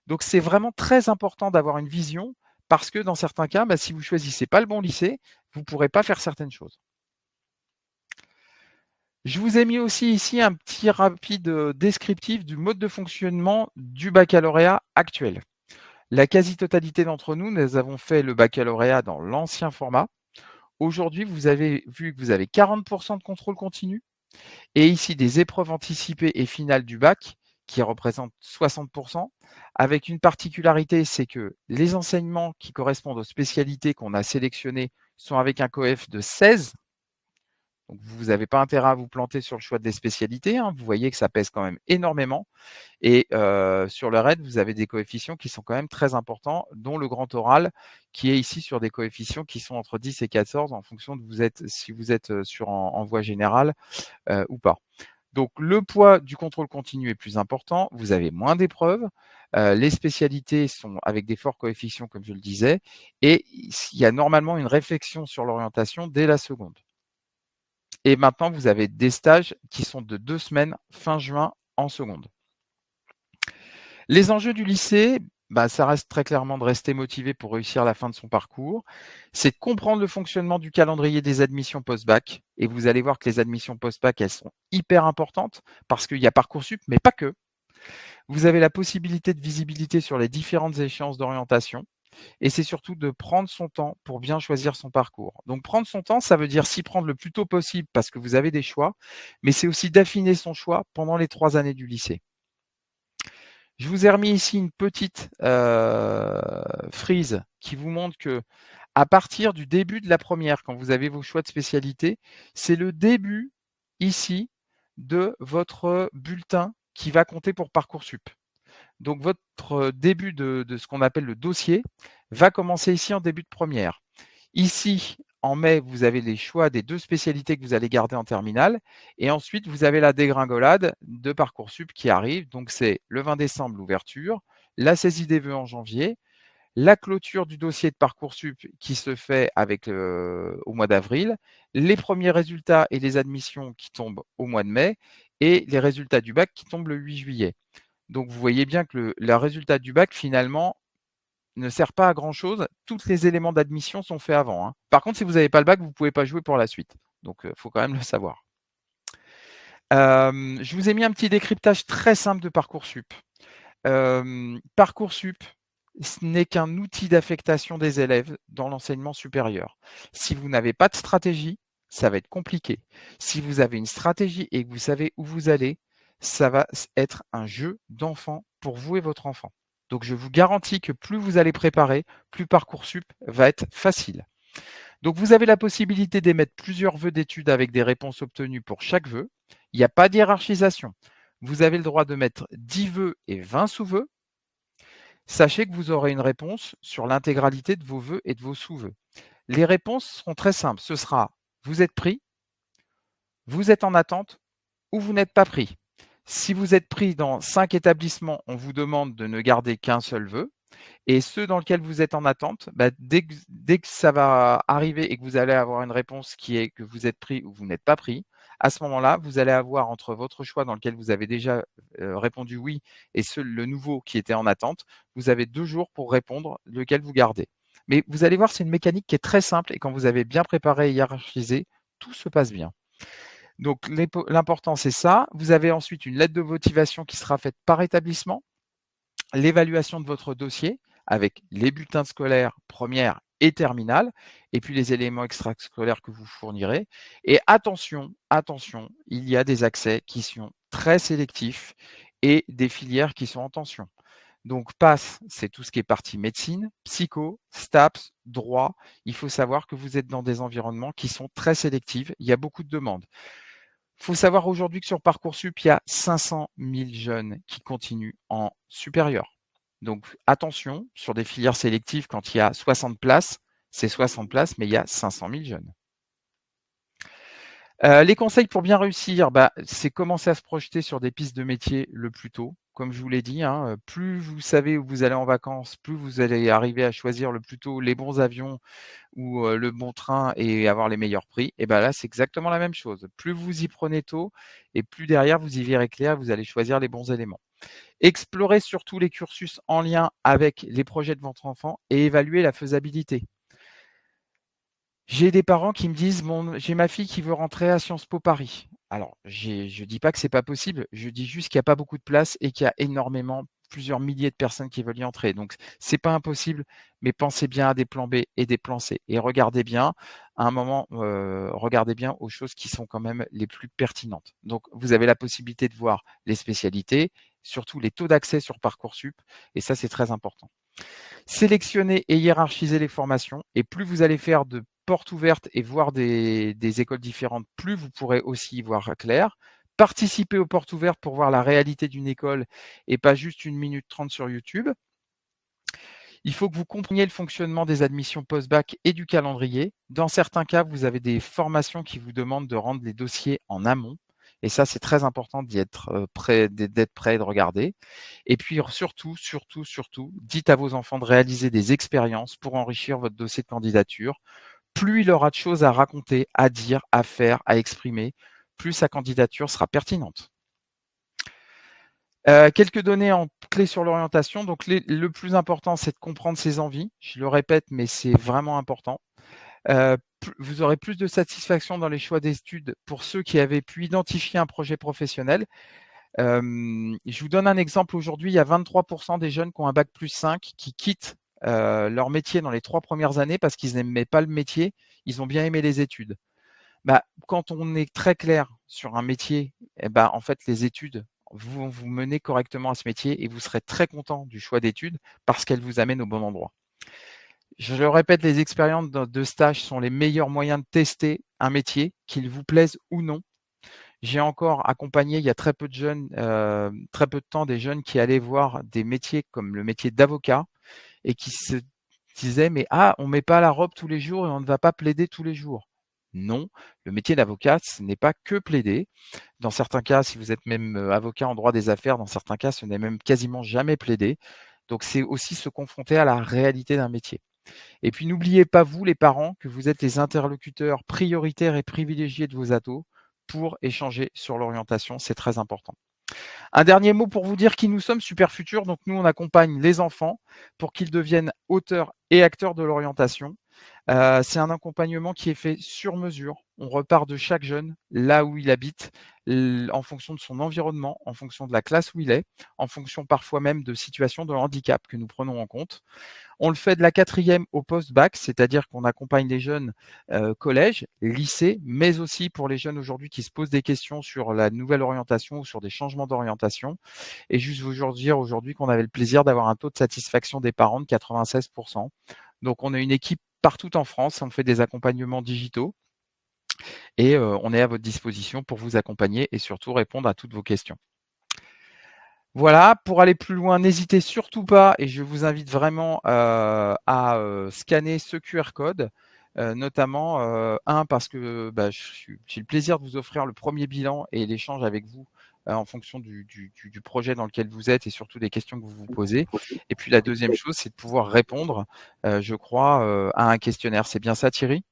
Donc c'est vraiment très important d'avoir une vision parce que dans certains cas, si vous ne choisissez pas le bon lycée, vous ne pourrez pas faire certaines choses. Je vous ai mis aussi ici un petit rapide descriptif du mode de fonctionnement du baccalauréat actuel. La quasi-totalité d'entre nous, nous avons fait le baccalauréat dans l'ancien format. Aujourd'hui, vous avez vu que vous avez 40% de contrôle continu et ici des épreuves anticipées et finales du bac qui représentent 60%, avec une particularité, c'est que les enseignements qui correspondent aux spécialités qu'on a sélectionnées sont avec un coef de 16. Donc vous n'avez pas intérêt à vous planter sur le choix des spécialités, hein. Vous voyez que ça pèse quand même énormément. Et sur le RED, vous avez des coefficients qui sont quand même très importants, dont le grand oral, qui est ici sur des coefficients qui sont entre 10 et 14 en fonction de si vous êtes en voie générale ou pas. Donc le poids du contrôle continu est plus important, vous avez moins d'épreuves, les spécialités sont avec des forts coefficients comme je le disais, et il y a normalement une réflexion sur l'orientation dès la seconde. Et maintenant, vous avez des stages qui sont de 2 semaines fin juin en seconde. Les enjeux du lycée, ça reste très clairement de rester motivé pour réussir la fin de son parcours. C'est de comprendre le fonctionnement du calendrier des admissions post-bac. Et vous allez voir que les admissions post-bac, elles sont hyper importantes parce qu'il y a Parcoursup, mais pas que. Vous avez la possibilité de visibilité sur les différentes échéances d'orientation. Et c'est surtout de prendre son temps pour bien choisir son parcours. Donc prendre son temps, ça veut dire s'y prendre le plus tôt possible parce que vous avez des choix, mais c'est aussi d'affiner son choix pendant les 3 années du lycée. Je vous ai remis ici une petite frise qui vous montre que à partir du début de la première, quand vous avez vos choix de spécialité, c'est le début ici de votre bulletin qui va compter pour Parcoursup. Donc votre début de ce qu'on appelle le dossier va commencer ici en début de première. Ici, en mai, vous avez les choix des 2 spécialités que vous allez garder en terminale. Et ensuite, vous avez la dégringolade de Parcoursup qui arrive. Donc, c'est le 20 décembre, l'ouverture, la saisie des vœux en janvier, la clôture du dossier de Parcoursup qui se fait au mois d'avril, les premiers résultats et les admissions qui tombent au mois de mai et les résultats du bac qui tombent le 8 juillet. Donc, vous voyez bien que le résultat du bac, finalement, ne sert pas à grand-chose. Tous les éléments d'admission sont faits avant, hein. Par contre, si vous n'avez pas le bac, vous ne pouvez pas jouer pour la suite. Donc, il faut quand même le savoir. Je vous ai mis un petit décryptage très simple de Parcoursup. Parcoursup, ce n'est qu'un outil d'affectation des élèves dans l'enseignement supérieur. Si vous n'avez pas de stratégie, ça va être compliqué. Si vous avez une stratégie et que vous savez où vous allez, ça va être un jeu d'enfant pour vous et votre enfant. Donc, je vous garantis que plus vous allez préparer, plus Parcoursup va être facile. Donc, vous avez la possibilité d'émettre plusieurs vœux d'études avec des réponses obtenues pour chaque vœu. Il n'y a pas de hiérarchisation. Vous avez le droit de mettre 10 vœux et 20 sous-vœux. Sachez que vous aurez une réponse sur l'intégralité de vos vœux et de vos sous-vœux. Les réponses seront très simples. Ce sera vous êtes pris, vous êtes en attente ou vous n'êtes pas pris. Si vous êtes pris dans 5 établissements, on vous demande de ne garder qu'un seul vœu. Et ceux dans lesquels vous êtes en attente, dès que ça va arriver et que vous allez avoir une réponse qui est que vous êtes pris ou vous n'êtes pas pris, à ce moment-là, vous allez avoir entre votre choix dans lequel vous avez déjà répondu oui et le nouveau qui était en attente, vous avez 2 jours pour répondre lequel vous gardez. Mais vous allez voir, c'est une mécanique qui est très simple et quand vous avez bien préparé et hiérarchisé, tout se passe bien. Donc l'important, c'est ça. Vous avez ensuite une lettre de motivation qui sera faite par établissement, l'évaluation de votre dossier avec les bulletins scolaires première et terminale, et puis les éléments extrascolaires que vous fournirez. Et attention, il y a des accès qui sont très sélectifs et des filières qui sont en tension. Donc, PASS, c'est tout ce qui est partie médecine, psycho, STAPS, droit. Il faut savoir que vous êtes dans des environnements qui sont très sélectifs. Il y a beaucoup de demandes. Il faut savoir aujourd'hui que sur Parcoursup, il y a 500 000 jeunes qui continuent en supérieur. Donc, attention, sur des filières sélectives, quand il y a 60 places, c'est 60 places, mais il y a 500 000 jeunes. Les conseils pour bien réussir, c'est commencer à se projeter sur des pistes de métier le plus tôt. Comme je vous l'ai dit, plus vous savez où vous allez en vacances, plus vous allez arriver à choisir le plus tôt les bons avions ou le bon train et avoir les meilleurs prix. Et là, c'est exactement la même chose. Plus vous y prenez tôt et plus derrière vous y verrez clair, vous allez choisir les bons éléments. Explorez surtout les cursus en lien avec les projets de votre enfant et évaluez la faisabilité. J'ai des parents qui me disent: j'ai ma fille qui veut rentrer à Sciences Po Paris. Alors, je dis pas que c'est pas possible, je dis juste qu'il y a pas beaucoup de place et qu'il y a énormément, plusieurs milliers de personnes qui veulent y entrer. Donc, c'est pas impossible, mais pensez bien à des plans B et des plans C et regardez bien, à un moment, regardez bien aux choses qui sont quand même les plus pertinentes. Donc, vous avez la possibilité de voir les spécialités, surtout les taux d'accès sur Parcoursup et ça, c'est très important. Sélectionnez et hiérarchisez les formations et plus vous allez faire de portes ouvertes et voir des écoles différentes, plus vous pourrez aussi y voir clair. Participez aux portes ouvertes pour voir la réalité d'une école et pas juste 1 minute 30 sur YouTube. Il faut que vous compreniez le fonctionnement des admissions post-bac et du calendrier. Dans certains cas, vous avez des formations qui vous demandent de rendre les dossiers en amont. Et ça, c'est très important d'être prêt et de regarder. Et puis surtout, dites à vos enfants de réaliser des expériences pour enrichir votre dossier de candidature. Plus il aura de choses à raconter, à dire, à faire, à exprimer, plus sa candidature sera pertinente. Quelques données en clés sur l'orientation. Donc, le plus important, c'est de comprendre ses envies. Je le répète, mais c'est vraiment important. Vous aurez plus de satisfaction dans les choix d'études pour ceux qui avaient pu identifier un projet professionnel. Je vous donne un exemple. Aujourd'hui, il y a 23% des jeunes qui ont un bac plus 5 qui quittent leur métier dans les 3 premières années parce qu'ils n'aimaient pas le métier, ils ont bien aimé les études. Quand on est très clair sur un métier, en fait, les études vont vous mener correctement à ce métier et vous serez très content du choix d'études parce qu'elles vous amènent au bon endroit. Je le répète, les expériences de stage sont les meilleurs moyens de tester un métier, qu'il vous plaise ou non. J'ai encore accompagné il y a très peu de jeunes, très peu de temps, des jeunes qui allaient voir des métiers comme le métier d'avocat et qui se disaient: «Mais on met pas la robe tous les jours et on ne va pas plaider tous les jours». Non, le métier d'avocat, ce n'est pas que plaider. Dans certains cas, si vous êtes même avocat en droit des affaires, dans certains cas, ce n'est même quasiment jamais plaider. Donc, c'est aussi se confronter à la réalité d'un métier. Et puis, n'oubliez pas, vous, les parents, que vous êtes les interlocuteurs prioritaires et privilégiés de vos ados pour échanger sur l'orientation. C'est très important. Un dernier mot pour vous dire qui nous sommes, Super Futur. Donc, nous, on accompagne les enfants pour qu'ils deviennent auteurs et acteurs de l'orientation. C'est un accompagnement qui est fait sur mesure. On repart de chaque jeune, là où il habite, en fonction de son environnement, en fonction de la classe où il est, en fonction parfois même de situations de handicap que nous prenons en compte. On le fait de la 4e au post-bac, c'est-à-dire qu'on accompagne les jeunes collège, lycée, mais aussi pour les jeunes aujourd'hui qui se posent des questions sur la nouvelle orientation ou sur des changements d'orientation. Et juste vous dire aujourd'hui qu'on avait le plaisir d'avoir un taux de satisfaction des parents de 96%. Donc on a une équipe partout en France, on fait des accompagnements digitaux et on est à votre disposition pour vous accompagner et surtout répondre à toutes vos questions. Voilà, pour aller plus loin, n'hésitez surtout pas et je vous invite vraiment à scanner ce QR code, notamment parce que j'ai le plaisir de vous offrir le premier bilan et l'échange avec vous en fonction du projet dans lequel vous êtes et surtout des questions que vous vous posez. Et puis la deuxième chose, c'est de pouvoir répondre, je crois, à un questionnaire. C'est bien ça, Thierry?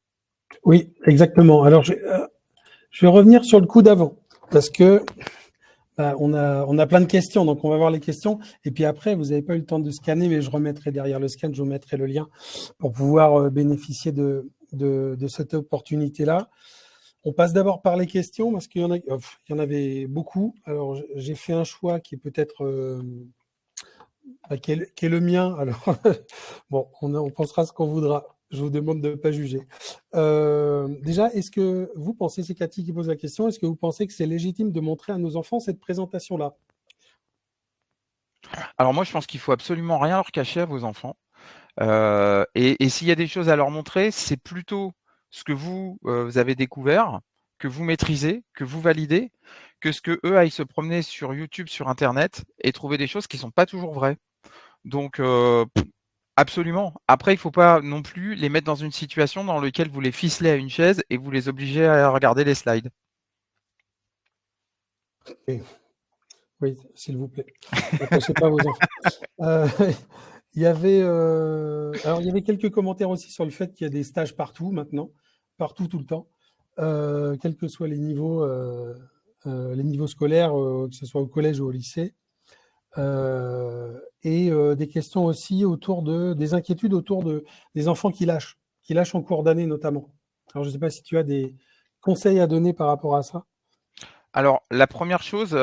Oui, exactement. Alors, je vais revenir sur le coup d'avant parce que on a plein de questions, donc on va voir les questions. Et puis après, vous n'avez pas eu le temps de scanner, mais je remettrai derrière le scan, je vous mettrai le lien pour pouvoir bénéficier de cette opportunité-là. On passe d'abord par les questions parce qu'il y en avait beaucoup. Alors, j'ai fait un choix qui est peut-être qui est le mien. Alors, bon, on pensera ce qu'on voudra. Je vous demande de ne pas juger. Déjà, est-ce que vous pensez, c'est Cathy qui pose la question, est-ce que vous pensez que c'est légitime de montrer à nos enfants cette présentation-là? Alors moi, je pense qu'il faut absolument rien leur cacher à vos enfants. Et s'il y a des choses à leur montrer, c'est plutôt ce que vous avez découvert, que vous maîtrisez, que vous validez, que ce qu'eux aillent se promener sur YouTube, sur internet et trouver des choses qui sont pas toujours vraies. Donc absolument. Après, il faut pas non plus les mettre dans une situation dans laquelle vous les ficelez à une chaise et vous les obligez à regarder les slides. Oui, s'il vous plaît. N'empêchez pas vos enfants. Euh, il y avait, alors, il y avait quelques commentaires aussi sur le fait qu'il y a des stages partout maintenant, partout, tout le temps, quels que soient les niveaux scolaires, que ce soit au collège ou au lycée. Et des questions aussi des inquiétudes autour des enfants qui lâchent en cours d'année notamment. Alors, je ne sais pas si tu as des conseils à donner par rapport à ça. Alors, la première chose,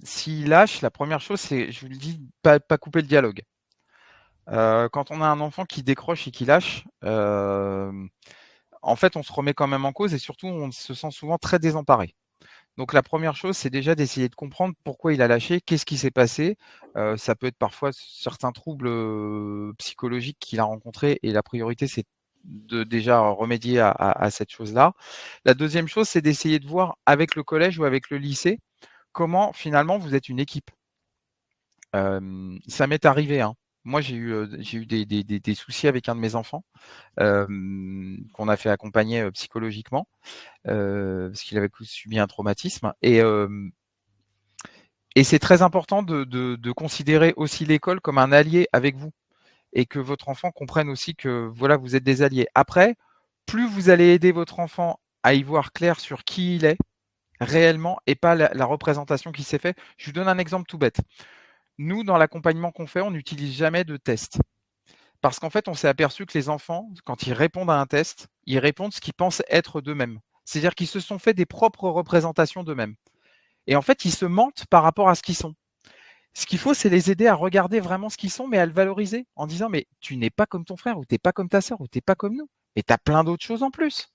s'ils lâchent, la première chose, c'est, je vous le dis, pas couper le dialogue. Quand on a un enfant qui décroche et qui lâche, en fait, on se remet quand même en cause et surtout, on se sent souvent très désemparé. Donc la première chose, c'est déjà d'essayer de comprendre pourquoi il a lâché, qu'est-ce qui s'est passé. Ça peut être parfois certains troubles psychologiques qu'il a rencontrés et la priorité, c'est de déjà remédier à cette chose-là. La deuxième chose, c'est d'essayer de voir avec le collège ou avec le lycée comment finalement vous êtes une équipe. Ça m'est arrivé, hein. Moi, j'ai eu des soucis avec un de mes enfants qu'on a fait accompagner psychologiquement parce qu'il avait subi un traumatisme. Et c'est très important de considérer aussi l'école comme un allié avec vous et que votre enfant comprenne aussi que voilà, vous êtes des alliés. Après, plus vous allez aider votre enfant à y voir clair sur qui il est réellement et pas la représentation qui s'est fait. Je vous donne un exemple tout bête. Nous, dans l'accompagnement qu'on fait, on n'utilise jamais de test. Parce qu'en fait, on s'est aperçu que les enfants, quand ils répondent à un test, ils répondent ce qu'ils pensent être d'eux-mêmes. C'est-à-dire qu'ils se sont fait des propres représentations d'eux-mêmes. Et en fait, ils se mentent par rapport à ce qu'ils sont. Ce qu'il faut, c'est les aider à regarder vraiment ce qu'ils sont, mais à le valoriser en disant, mais tu n'es pas comme ton frère, ou tu n'es pas comme ta sœur, ou tu n'es pas comme nous. Mais tu as plein d'autres choses en plus.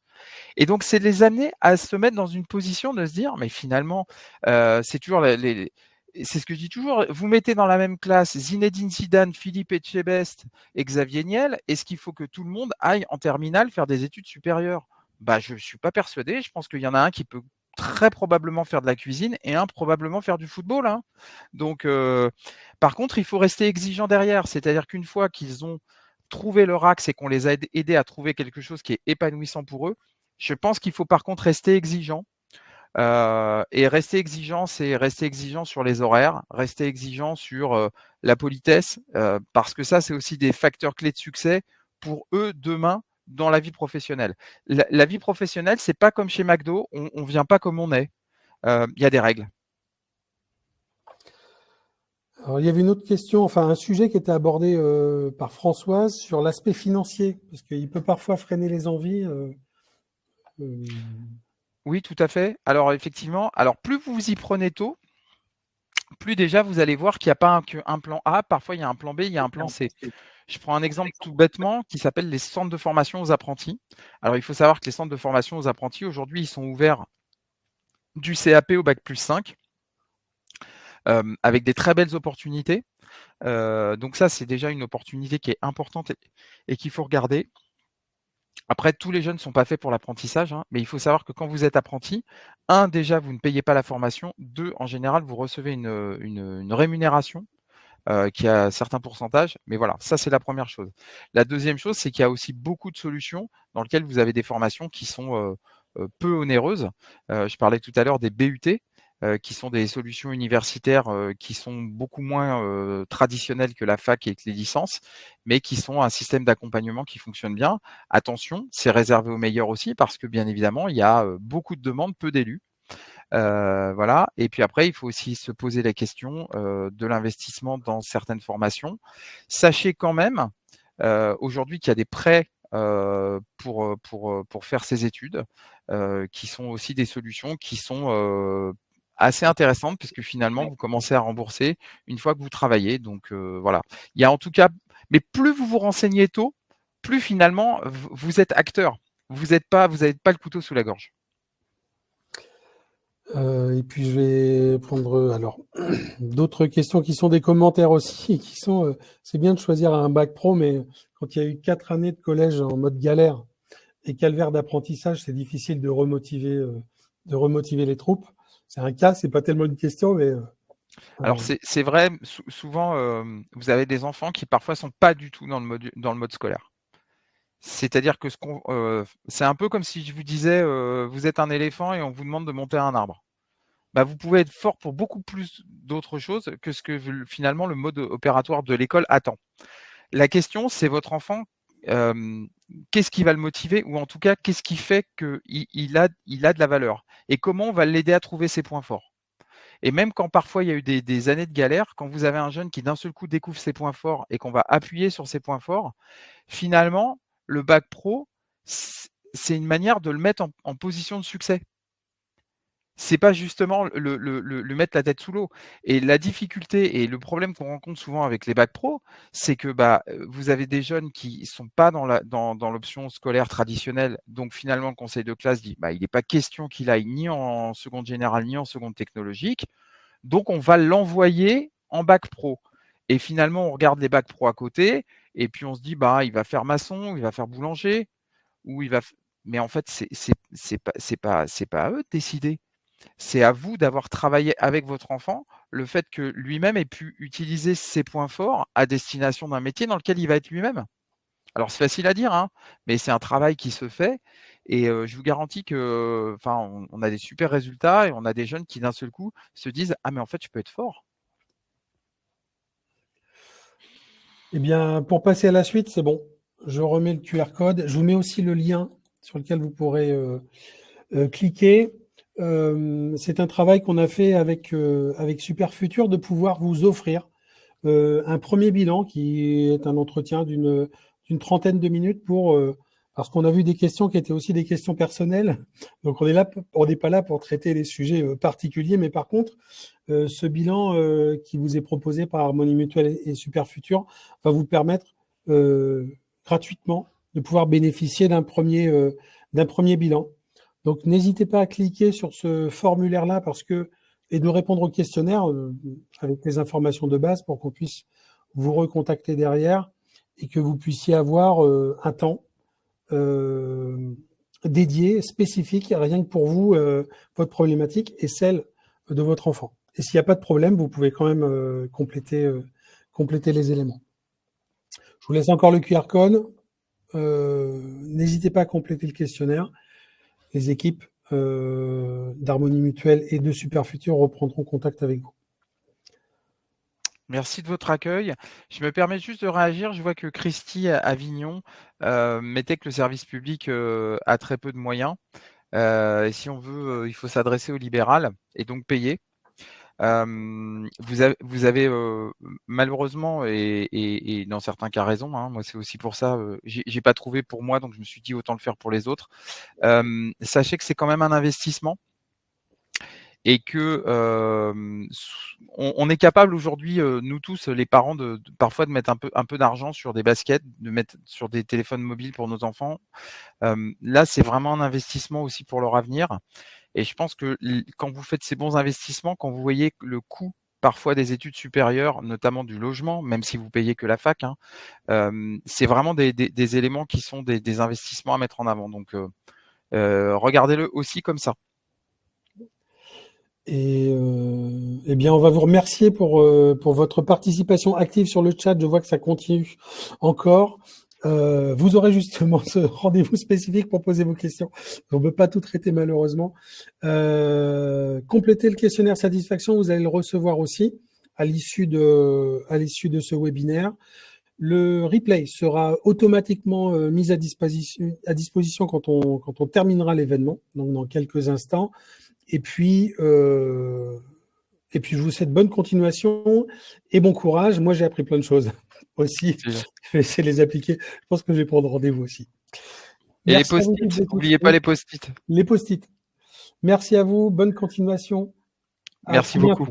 Et donc, c'est de les amener à se mettre dans une position de se dire, mais finalement, c'est toujours c'est ce que je dis toujours, vous mettez dans la même classe Zinedine Zidane, Philippe Etchebest et Xavier Niel, est-ce qu'il faut que tout le monde aille en terminale faire des études supérieures? Bah, je ne suis pas persuadé. Je pense qu'il y en a un qui peut très probablement faire de la cuisine et un probablement faire du football, hein. Donc, par contre, il faut rester exigeant derrière. C'est-à-dire qu'une fois qu'ils ont trouvé leur axe et qu'on les a aidés à trouver quelque chose qui est épanouissant pour eux, je pense qu'il faut par contre rester exigeant. Et rester exigeant, c'est rester exigeant sur les horaires, rester exigeant sur la politesse, parce que ça, c'est aussi des facteurs clés de succès pour eux demain dans la vie professionnelle. La vie professionnelle, c'est pas comme chez McDo, on vient pas comme on est. Il y a des règles. Alors, il y avait une autre question, enfin un sujet qui était abordé par Françoise sur l'aspect financier, parce qu'il peut parfois freiner les envies. Euh, Oui, tout à fait. Alors effectivement, alors plus vous vous y prenez tôt, plus déjà vous allez voir qu'il n'y a pas qu'un plan A, parfois il y a un plan B, il y a un plan C. Je prends un exemple tout bêtement qui s'appelle les centres de formation aux apprentis. Alors il faut savoir que les centres de formation aux apprentis, aujourd'hui, ils sont ouverts du CAP au bac+5 avec des très belles opportunités. Donc ça, c'est déjà une opportunité qui est importante et qu'il faut regarder. Après, tous les jeunes ne sont pas faits pour l'apprentissage, hein, mais il faut savoir que quand vous êtes apprenti, un, déjà, vous ne payez pas la formation. Deux, en général, vous recevez une rémunération qui a certains pourcentages. Mais voilà, ça, c'est la première chose. La deuxième chose, c'est qu'il y a aussi beaucoup de solutions dans lesquelles vous avez des formations qui sont peu onéreuses. Je parlais tout à l'heure des BUT. Qui sont des solutions universitaires qui sont beaucoup moins traditionnelles que la fac et que les licences, mais qui sont un système d'accompagnement qui fonctionne bien. Attention, c'est réservé aux meilleurs aussi parce que bien évidemment, il y a beaucoup de demandes, peu d'élus. Voilà. Et puis après, il faut aussi se poser la question de l'investissement dans certaines formations. Sachez quand même aujourd'hui qu'il y a des prêts pour faire ces études, qui sont aussi des solutions qui sont assez intéressantes puisque finalement vous commencez à rembourser une fois que vous travaillez. Donc voilà. Il y a en tout cas, mais plus vous vous renseignez tôt, plus finalement vous êtes acteur. Vous n'avez pas le couteau sous la gorge. Et puis je vais prendre alors d'autres questions qui sont des commentaires aussi, qui sont c'est bien de choisir un bac pro, mais quand il y a eu 4 années de collège en mode galère et calvaire d'apprentissage, c'est difficile de remotiver les troupes. C'est un cas, c'est pas tellement une question, mais Alors c'est vrai, souvent, vous avez des enfants qui parfois sont pas du tout dans le mode scolaire. C'est-à-dire que c'est un peu comme si je vous disais, vous êtes un éléphant et on vous demande de monter un arbre. Bah, vous pouvez être fort pour beaucoup plus d'autres choses que ce que finalement le mode opératoire de l'école attend. La question, c'est votre enfant, qu'est-ce qui va le motiver ou en tout cas, qu'est-ce qui fait qu'il a de la valeur? Et comment on va l'aider à trouver ses points forts? Et même quand parfois il y a eu des années de galère, quand vous avez un jeune qui d'un seul coup découvre ses points forts et qu'on va appuyer sur ses points forts, finalement, le bac pro, c'est une manière de le mettre en position de succès. C'est pas justement le mettre la tête sous l'eau. Et la difficulté et le problème qu'on rencontre souvent avec les bacs pro, c'est que vous avez des jeunes qui sont pas dans l'option scolaire traditionnelle. Donc finalement, le conseil de classe dit il n'est pas question qu'il aille ni en seconde générale ni en seconde technologique. Donc on va l'envoyer en bac pro. Et finalement, on regarde les bacs pro à côté, et puis on se dit il va faire maçon, il va faire boulanger, ou il va. Mais en fait, c'est pas à eux de décider. C'est à vous d'avoir travaillé avec votre enfant le fait que lui-même ait pu utiliser ses points forts à destination d'un métier dans lequel il va être lui-même. Alors c'est facile à dire, hein, mais c'est un travail qui se fait et je vous garantis que, on a des super résultats et on a des jeunes qui d'un seul coup se disent: «Ah mais en fait je peux être fort». eh bien, pour passer à la suite, c'est bon. Je remets le QR code. Je vous mets aussi le lien sur lequel vous pourrez cliquer. C'est un travail qu'on a fait avec Super Futur de pouvoir vous offrir un premier bilan qui est un entretien d'une trentaine de minutes parce qu'on a vu des questions qui étaient aussi des questions personnelles. Donc on n'est pas là pour traiter les sujets particuliers, mais par contre, ce bilan qui vous est proposé par Harmonie Mutuelle et Super Futur va vous permettre gratuitement de pouvoir bénéficier d'un premier bilan. Donc n'hésitez pas à cliquer sur ce formulaire-là et de répondre au questionnaire avec les informations de base pour qu'on puisse vous recontacter derrière et que vous puissiez avoir un temps dédié, spécifique, rien que pour vous, votre problématique et celle de votre enfant. Et s'il n'y a pas de problème, vous pouvez quand même compléter les éléments. Je vous laisse encore le QR code. N'hésitez pas à compléter le questionnaire. Les équipes d'Harmonie Mutuelle et de Super Futur reprendront contact avec vous. Merci de votre accueil. Je me permets juste de réagir. Je vois que Christy Avignon mettait que le service public a très peu de moyens. Et si on veut, il faut s'adresser au libéral et donc payer. Vous avez malheureusement et dans certains cas raison, hein, moi c'est aussi pour ça, j'ai pas trouvé pour moi, donc je me suis dit autant le faire pour les autres. Sachez que c'est quand même un investissement et que on est capable aujourd'hui, nous tous, les parents, parfois de mettre un peu d'argent sur des baskets, de mettre sur des téléphones mobiles pour nos enfants. Là, c'est vraiment un investissement aussi pour leur avenir. Et je pense que quand vous faites ces bons investissements, quand vous voyez le coût parfois des études supérieures, notamment du logement, même si vous payez que la fac, hein, c'est vraiment des éléments qui sont des investissements à mettre en avant. Donc, regardez-le aussi comme ça. Et eh bien, on va vous remercier pour votre participation active sur le chat. Je vois que ça continue encore. Vous aurez justement ce rendez-vous spécifique pour poser vos questions. On ne peut pas tout traiter malheureusement. Complétez le questionnaire satisfaction, vous allez le recevoir aussi à l'issue de ce webinaire. Le replay sera automatiquement mis à disposition quand on terminera l'événement, donc dans quelques instants. Et puis, je vous souhaite bonne continuation et bon courage. Moi, j'ai appris plein de choses aussi. Je vais essayer de les appliquer. Je pense que je vais prendre rendez-vous aussi. Et les post-it, n'oubliez pas les post-it. Les post-it. Merci à vous. Bonne continuation. Merci beaucoup.